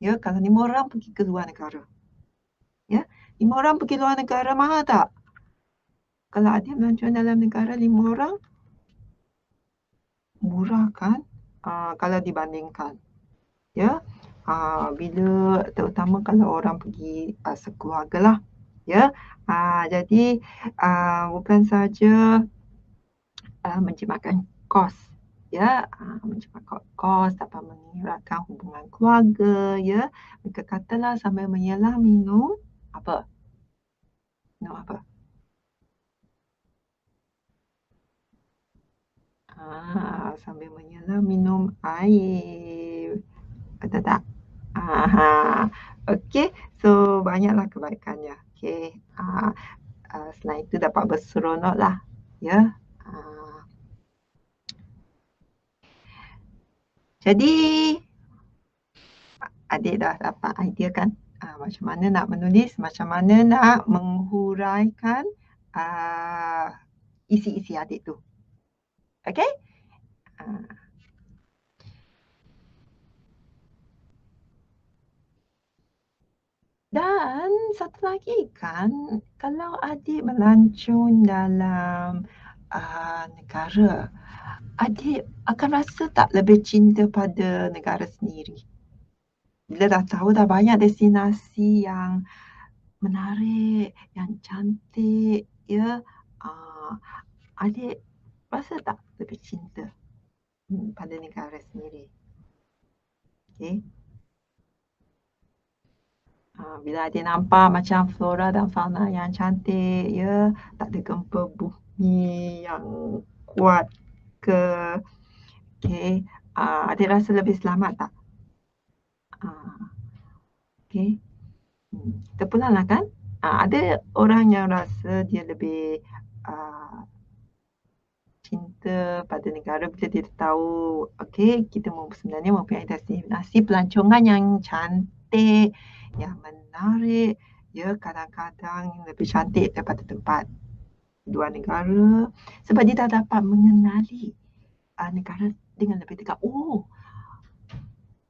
ya, kalau 5 orang pergi ke luar negara, ya, 5 orang pergi luar negara mahal tak? Kalau adik melancong dalam negara 5 orang, murah kan? Kalau dibandingkan, ya. Bila terutama kalau orang pergi sekeluarga lah, ya. Jadi bukan saja menjimatkan kos, ya, menjimatkan kos dapat mengeratkan hubungan keluarga, ya. Mereka katalah sambil menyelah minum apa? Minum apa? Sambil menyelah minum air. Betul tak? Okey, so banyaklah kebaikannya. Okey. Selain itu dapat berseronok lah, ya. Jadi adik dah dapat idea kan macam mana nak menulis, macam mana nak menghuraikan isi-isi adik tu. Okey? Dan satu lagi kan, kalau adik melancong dalam negara, adik akan rasa tak lebih cinta pada negara sendiri? Bila dah tahu dah banyak destinasi yang menarik, yang cantik, ya, adik rasa tak lebih cinta pada negara sendiri? Okey. Bila adik nampak macam flora dan fauna yang cantik, ya, tak ada gempa bumi yang kuat ke, okey, adik rasa lebih selamat tak? Okey. Kita pulang lah kan? Ada orang yang rasa dia lebih cinta pada negara bila dia tahu, okey, kita sebenarnya mempunyai destinasi pelancongan yang cantik, yang menarik, ya, kadang-kadang lebih cantik daripada tempat luar negara sebab dia dah dapat mengenali negara dengan lebih dekat.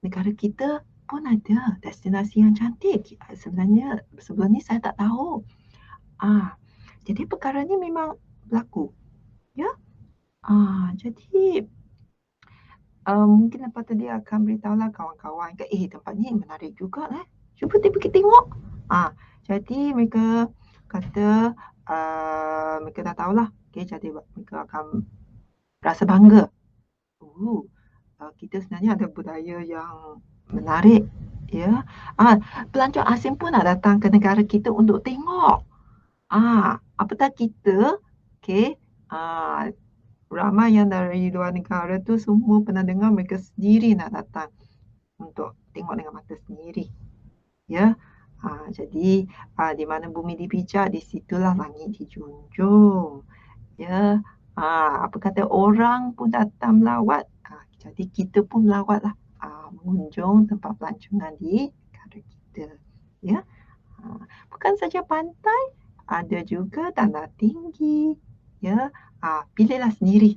Negara kita pun ada destinasi yang cantik. Sebenarnya sebelum ni saya tak tahu. Jadi perkara ni memang berlaku. Ya. Jadi mungkin lepas tu dia akan beritahulah kawan-kawan ke, tempat ni menarik juga cuba dia pergi tengok. Jadi mereka kata mereka dah tahulah. Jadi mereka akan rasa bangga. Kita sebenarnya ada budaya yang menarik, ya. Pelancong asing pun nak datang ke negara kita untuk tengok. Apatah kita, okey, ramai yang dari luar negara tu semua pernah dengar, mereka sendiri nak datang untuk tengok dengan mata sendiri. Ya. Jadi di mana bumi dipijak, di situlah langit dijunjung. Ya. Apa kata orang pun datang melawat, jadi kita pun melawatlah mengunjung tempat pelancongan di negara kita. Ya. Bukan saja pantai, ada juga tanah tinggi. Ya. Pilihlah sendiri.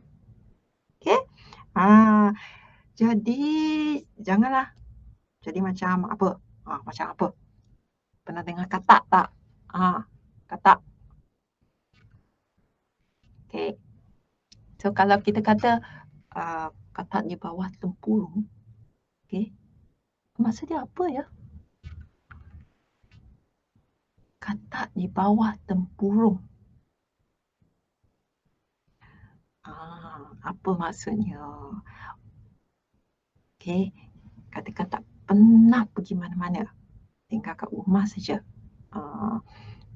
Okey? Jadi janganlah jadi macam apa? Macam apa? Pernah dengar katak tak? Katak. Okey. So kalau kita kata katak di bawah tempurung, okey. Maksud dia apa ya? Katak di bawah tempurung. Apa maksudnya? Okey. Kata-kata tak pernah pergi mana-mana. Tinggal kat rumah saja.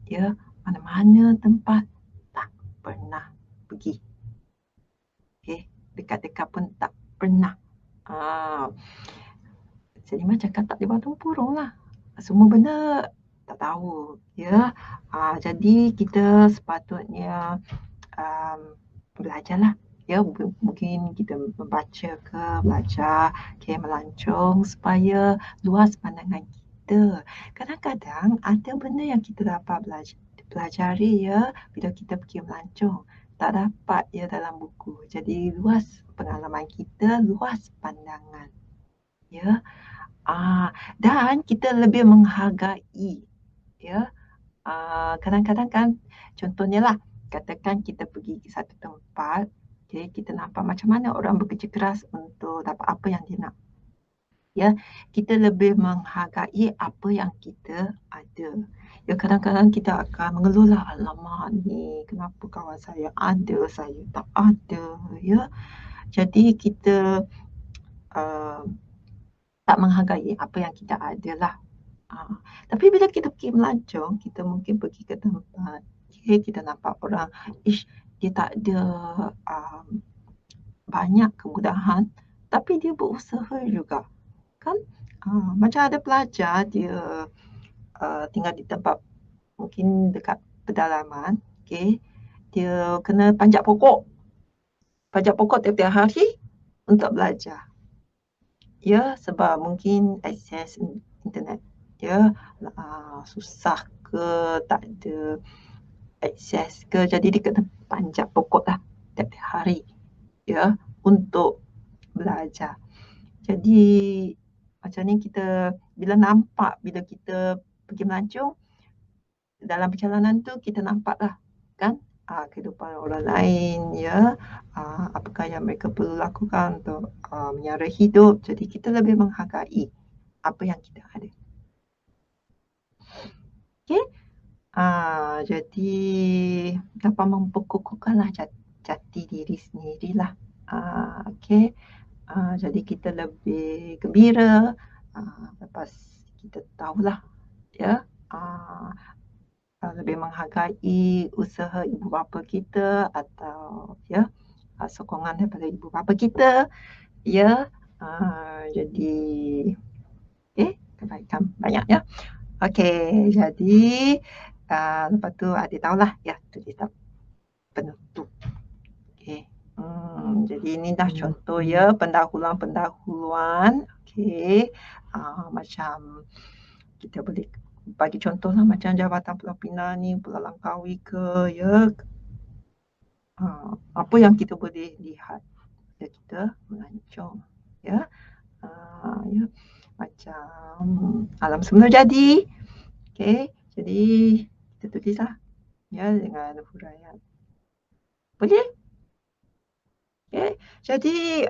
Ya, mana-mana tempat tak pernah pergi. Okey, dekat-dekat pun tak pernah. Jadi macam katak di bawah tempurung lah. Semua benda tak tahu. Ya, jadi kita sepatutnya belajarlah. Ya, mungkin kita membaca ke, belajar, okay, melancong supaya luas pandangan kita. Kadang-kadang ada benda yang kita dapat pelajari ya bila kita pergi melancong. Tak dapat ya dalam buku. Jadi luas pengalaman kita, luas pandangan. Ya. Dan kita lebih menghargai. Ya. Kadang-kadang kan contohnya lah, katakan kita pergi ke satu tempat, okay, kita nampak macam mana orang bekerja keras untuk dapat apa yang dia nak. Ya, kita lebih menghargai apa yang kita ada. Ya, kadang-kadang kita akan mengeluh lah, alamak ni kenapa kawan saya ada, saya tak ada. Ya, jadi kita uh, tak menghargai apa yang kita ada lah. Tapi bila kita pergi melancong, kita mungkin pergi ke tempat, okay, kita nampak orang, dia tak ada banyak kemudahan, tapi dia berusaha juga. Kan? Macam ada pelajar, dia tinggal di tempat mungkin dekat pedalaman, okay, dia kena panjat pokok. Panjat pokok tiap-tiap hari untuk belajar. Ya, sebab mungkin akses internet dia susah ke, tak ada akses ke, jadi dia kena panjat pokok lah tiap-tiap hari ya untuk belajar. Jadi macam ni kita bila nampak, bila kita pergi melancong, dalam perjalanan tu kita nampak lah kan kehidupan orang lain ya, apakah yang mereka perlu lakukan untuk menyara hidup. Jadi kita lebih menghargai apa yang kita ada. Okey. Jadi dapat memperkukuhkanlah jati diri sendirilah. Okey. Jadi kita lebih gembira lepas kita tahulah ya, lebih menghargai usaha ibu bapa kita atau ya sokongan daripada ibu bapa kita ya. Jadi kebaikan banyak ya. Okey, jadi lepas tu adik tahulah ya tulis penutup. Okey. Jadi ini dah contoh ya pendahuluan. Okey. Macam kita boleh bagi contoh lah macam Jabatan Pulau Pinang ni, Pulau Langkawi ke ya. Apa yang kita boleh lihat bila kita melancong ya. Ya. Macam alam semula jadi. Okey. Jadi kita tulislah ya dengan huraian. Boleh? Okay. Jadi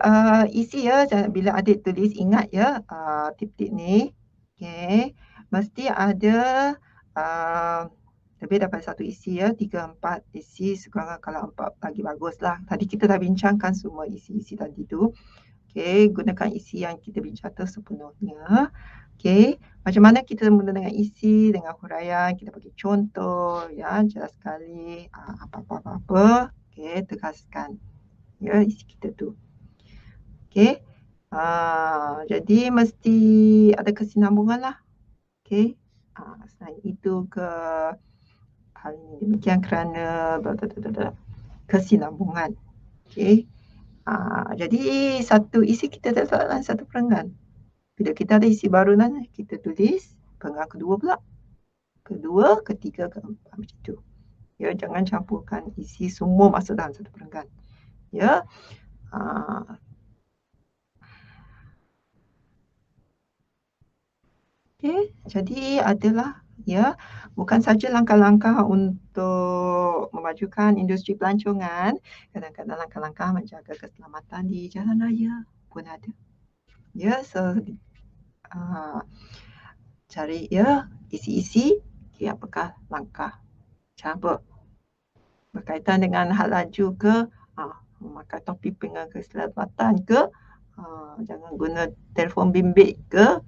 isi ya bila adik tulis, ingat ya tip-tip ni. Okay. Mesti ada lebih daripada satu isi ya, 3-4 isi sekurang kalau 4 lagi bagus lah. Tadi kita dah bincangkan semua isi-isi tadi tu. Okay, gunakan isi yang kita bincangkan sepenuhnya. Okay, macam mana kita mula dengan isi, dengan huraian, kita bagi contoh ya, jelas sekali apa-apa. Okay, tegaskan ya isi kita tu. Okey. Jadi mesti ada kesinambungan lah. Okey. Selain itu hal ini demikian kerana kesinambungan. Okey. Jadi satu isi kita letakkan satu perenggan. Bila kita ada isi baru nanti kita tulis perenggan kedua pula. Kedua, ketiga, keempat macam tu. Ya, jangan campurkan isi semua masuk dalam satu perenggan. Ya. Okey, jadi adalah ya. Bukan saja langkah-langkah untuk memajukan industri pelancongan, kadang-kadang langkah-langkah menjaga keselamatan di jalan raya pun ada. Ya, so cari ya isi-isi apakah langkah cara berkaitan dengan hal laju ke memakai topi pengenal keselamatan ke jangan guna telefon bimbit ke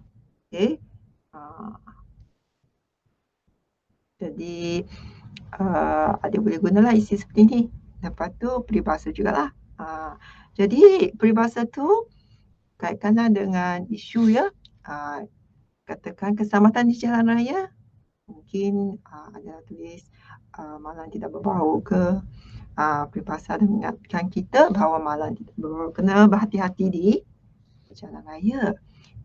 okey. Jadi ada boleh gunalah isi seperti ni. Lepas tu peribahasa jugalah. Jadi peribahasa tu kaitkanlah dengan isu ya. Katakan keselamatan di jalan raya, mungkin ada tulis malam tidak berbau ke. Peribahasa mengingatkan kita bahawa malam tidak berbau, kena berhati-hati di jalan raya.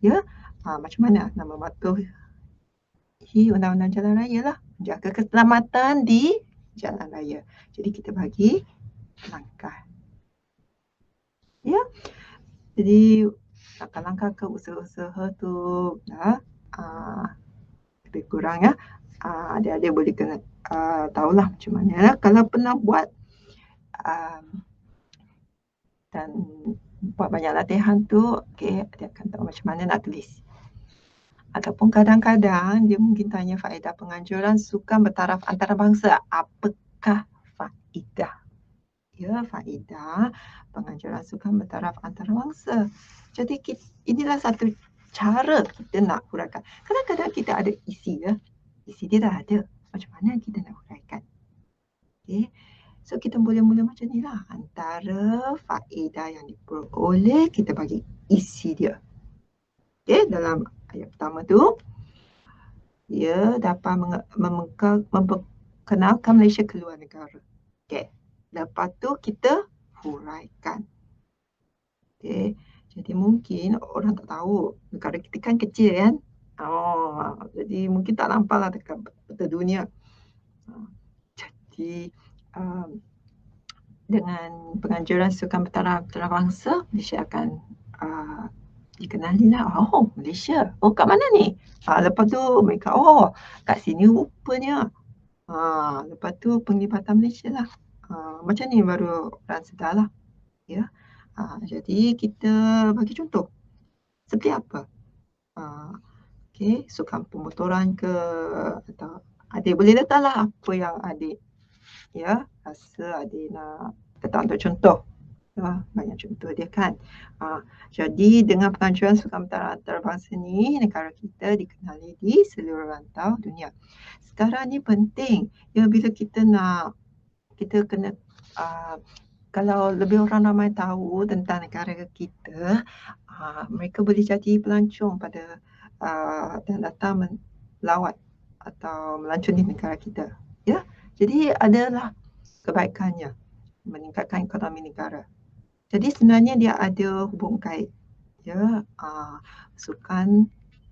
Ya, macam mana nak mematuhi undang-undang jalan raya lah, menjaga keselamatan di jalan raya. Jadi kita bagi langkah. Ya, jadi langkah-langkah ke usaha-usaha tu lebih kurang ya. Adik-adik boleh kena tahulah macam mana kalau pernah buat dan buat banyak latihan tu, okey, dia akan tahu macam mana nak tulis. Ataupun kadang-kadang dia mungkin tanya faedah penganjuran sukan bertaraf antarabangsa. Apakah faedah? Ya, faedah penganjuran sukan bertaraf antarabangsa. Jadi inilah satu cara kita nak huraikan. Kadang-kadang kita ada isi ya. Isi dia dah ada. Macam mana kita nak huraikan? Okey. So kita boleh mula macam ni lah. Antara faedah yang diperoleh, kita bagi isi dia. Okey, dalam ayat pertama tu, ia dapat memperkenalkan Malaysia keluar negara. Okey. Lepas tu kita huraikan. Okey. Jadi mungkin orang tak tahu negara kita kan kecil kan. Jadi mungkin tak nampaklah dekat peta dunia. Jadi dengan penganjuran sukan bertaraf antarabangsa, Malaysia akan dikenali lah. Oh, Malaysia. Oh, kat mana ni? Lepas tu mereka, oh, kat sini rupanya. Lepas tu penglibatan Malaysia lah. Macam ni baru orang sedar lah. Ya. Jadi kita bagi contoh. Seperti apa? Okey, sukan pemotoran ke, atau adik boleh letaklah apa yang adik ya rasa adik nak letak untuk contoh. Banyak contoh dia kan. Jadi dengan penganjuran sukan bertaraf antarabangsa ni, negara kita dikenali di seluruh rantau dunia. Sekarang ni penting ya, bila kita kena kalau lebih orang ramai tahu tentang negara kita, mereka boleh jadi pelancong pada dan datang melawat atau melancong di negara kita. Ya, jadi adalah kebaikannya meningkatkan ekonomi negara. Jadi sebenarnya dia ada hubung kait. Ya, sukan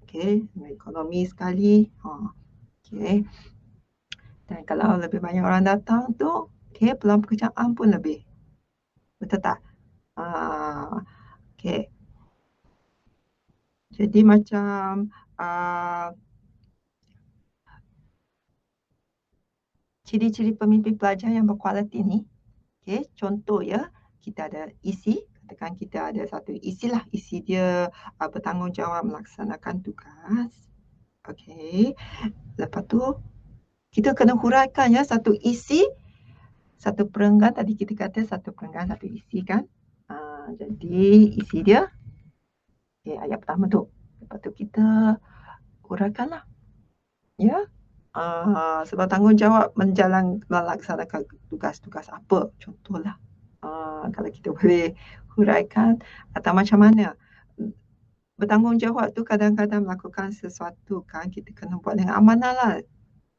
okey, ekonomi sekali. Okey. Dan kalau lebih banyak orang datang tu, okey, peluang pekerjaan pun lebih. Betul tak? Okey. Jadi macam ciri-ciri pemimpin pelajar yang berkualiti ni, okey, contoh ya, kita ada isi, katakan kita ada satu isi lah, isi dia bertanggungjawab melaksanakan tugas. Okey. Lepas tu kita kena huraikan ya, satu isi, satu perenggan, tadi kita kata satu perenggan, satu isi kan. Jadi isi dia ayat pertama tu. Lepas tu kita huraikanlah. Ya. Sebab tanggungjawab melaksanakan tugas-tugas apa, contohlah. Kalau kita boleh huraikan atau macam mana. Bertanggungjawab tu kadang-kadang melakukan sesuatu kan, kita kena buat dengan amanah lah.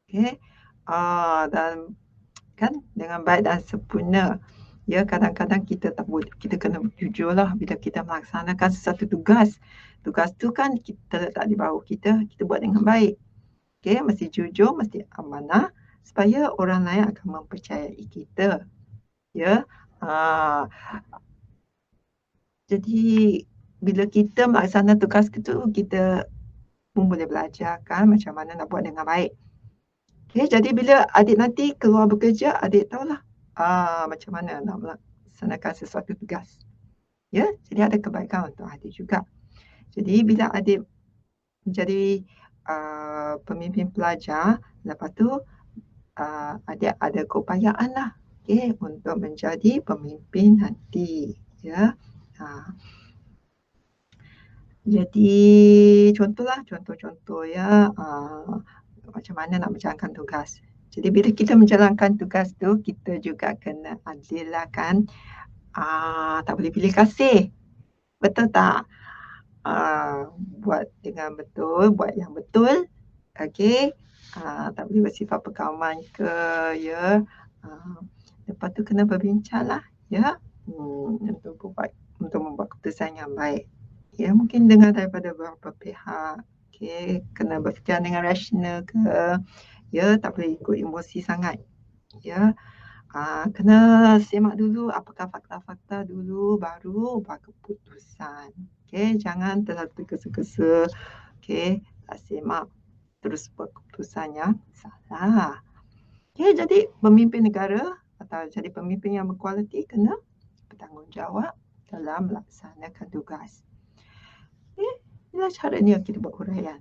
Okey. Dan kan dengan baik dan sempurna. Ya, kadang-kadang kita tak boleh, kita kena jujur lah bila kita melaksanakan sesuatu tugas. Tugas tu kan kita letak di bawah kita buat dengan baik. Okey, mesti jujur, mesti amanah supaya orang lain akan mempercayai kita. Ya. Jadi bila kita melaksanakan tugas itu, kita pun boleh belajar kan macam mana nak buat dengan baik. Okey, jadi bila adik nanti keluar bekerja, adik tahulah macam mana nak melaksanakan sesuatu tugas. Ya, jadi ada kebaikan untuk adik juga. Jadi bila adik menjadi pemimpin pelajar, lepas tu adik ada keupayaanlah, okey, untuk menjadi pemimpin nanti, ya. Ha. Jadi contohlah, contoh-contoh ya, macam mana nak menjalankan tugas. Jadi bila kita menjalankan tugas tu, kita juga kena adil lah kan. Tak boleh pilih kasih, betul tak? Buat dengan betul, buat yang betul, okey. Tak boleh bersifat perkaman ke, ya. Ah, Lepas tu kena berbincanglah, ya, untuk membuat keputusan yang baik. Ya, mungkin dengar daripada beberapa pihak, okey, kena berfikir dengan rasional ke, ya, tak boleh ikut emosi sangat, ya. Kena semak dulu apakah fakta-fakta dulu, baru buat keputusan. Okey, jangan terlalu tergesa-gesa, okey, tak semak terus buat keputusan yang salah. Okey, jadi pemimpin negara atau jadi pemimpin yang berkualiti kena bertanggungjawab dalam melaksanakan tugas. Okey, inilah caranya kita buat huraian.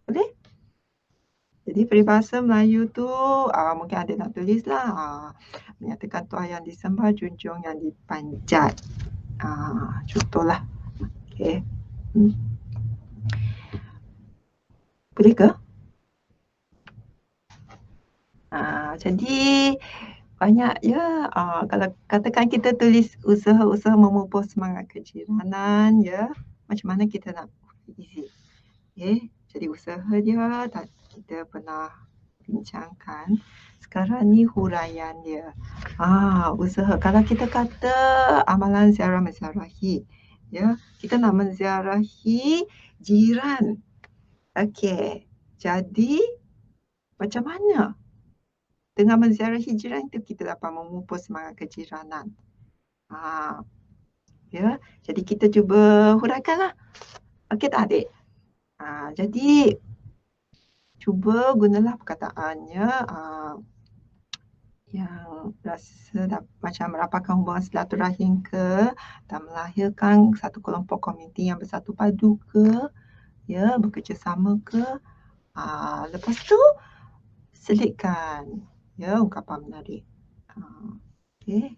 Boleh? Jadi peribahasa Melayu tu mungkin ada nak tulislah, menyatakan tuah yang disembah, junjung yang dipanjat. Contohlah. Okey. Boleh ke? Jadi banyak ya, kalau katakan kita tulis usaha-usaha memupus semangat kejiranan, ya, macam mana kita nak easy. Okey, jadi usaha dia kita pernah bincangkan. Sekarang ni huraian dia. Usaha. Kalau kita kata amalan ziarah menziarahi, ya, kita nak menziarahi jiran. Okey. Jadi macam mana dengan menziarahi jiran itu kita dapat memupus semangat kejiranan? Ya, jadi kita cuba huraikanlah. Okey tak adik? Jadi cuba gunalah perkataannya yang rasa macam merapatkan hubungan silaturahim ke, dan melahirkan satu kelompok komuniti yang bersatu padu ke, ya, bekerjasama ke. Lepas tu selitkan, ya, ungkapan menarik. Okey.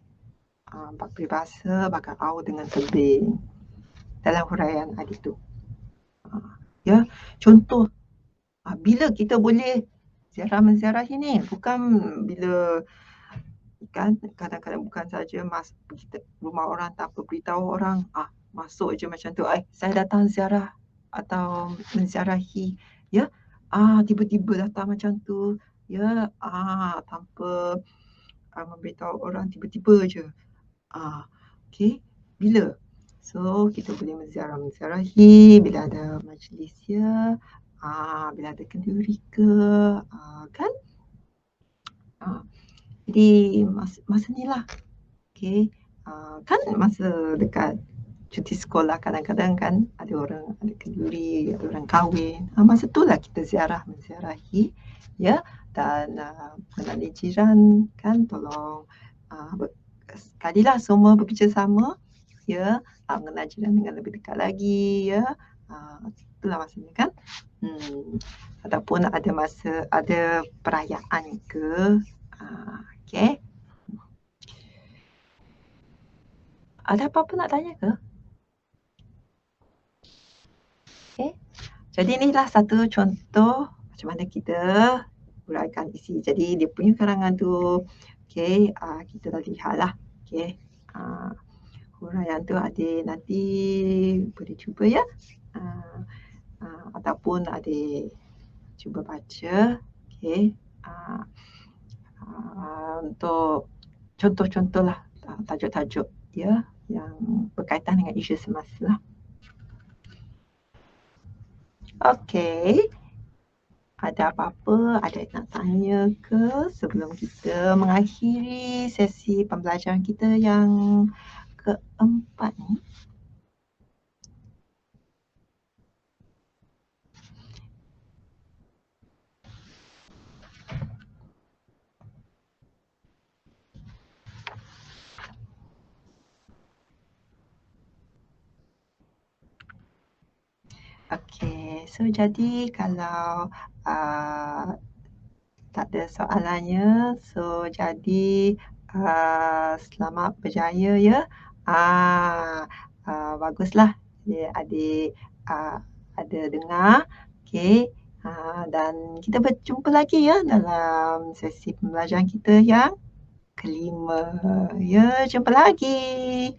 Bak peribahasa bakal au dengan tebing dalam huraian adik tu. Ya, contoh, bila kita boleh ziarah menziarahi ni, bukan bila kan kadang-kadang bukan saja pergi rumah orang tanpa beritahu orang, masuk je macam tu, saya datang ziarah atau menziarahi, ya. Tiba-tiba datang macam tu, ya, tanpa memberitahu orang, tiba-tiba je. Okey, bila? So, kita boleh menziarahi bila ada majlis, ya, bila ada kenduri ke, kan? Jadi masa ni lah, okey, kan masa dekat cuti sekolah kadang-kadang kan ada orang ada kenduri, ada orang kahwin. Masa tu lah kita menziarahi, ya, dan mengenali jiran kan, tolong sekalilah semua bekerjasama, ya, mengenal jiran dengan lebih dekat lagi, ya. Itulah masanya kan. Ataupun ada perayaan ke, okey. Ada apa-apa nak tanya ke? Okey. Jadi inilah satu contoh macam mana kita huraikan isi. Jadi dia punya karangan tu, okey, kita dah lihatlah. Okey. Huraian tu adik nanti boleh cuba, ya. Ataupun adik cuba baca, okey. Untuk contoh-contoh lah, tajuk-tajuk, ya, yang berkaitan dengan isu semasa lah. Okey. Ada apa-apa adik nak tanya ke sebelum kita mengakhiri sesi pembelajaran kita yang keempat ni? Okey, so jadi kalau, ah, tak ada soalannya, so jadi, selamat berjaya ya. Ah, Baguslah jadi adik, ah, ada dengar. Okey, dan kita berjumpa lagi ya dalam sesi pembelajaran kita yang kelima. Ya, jumpa lagi.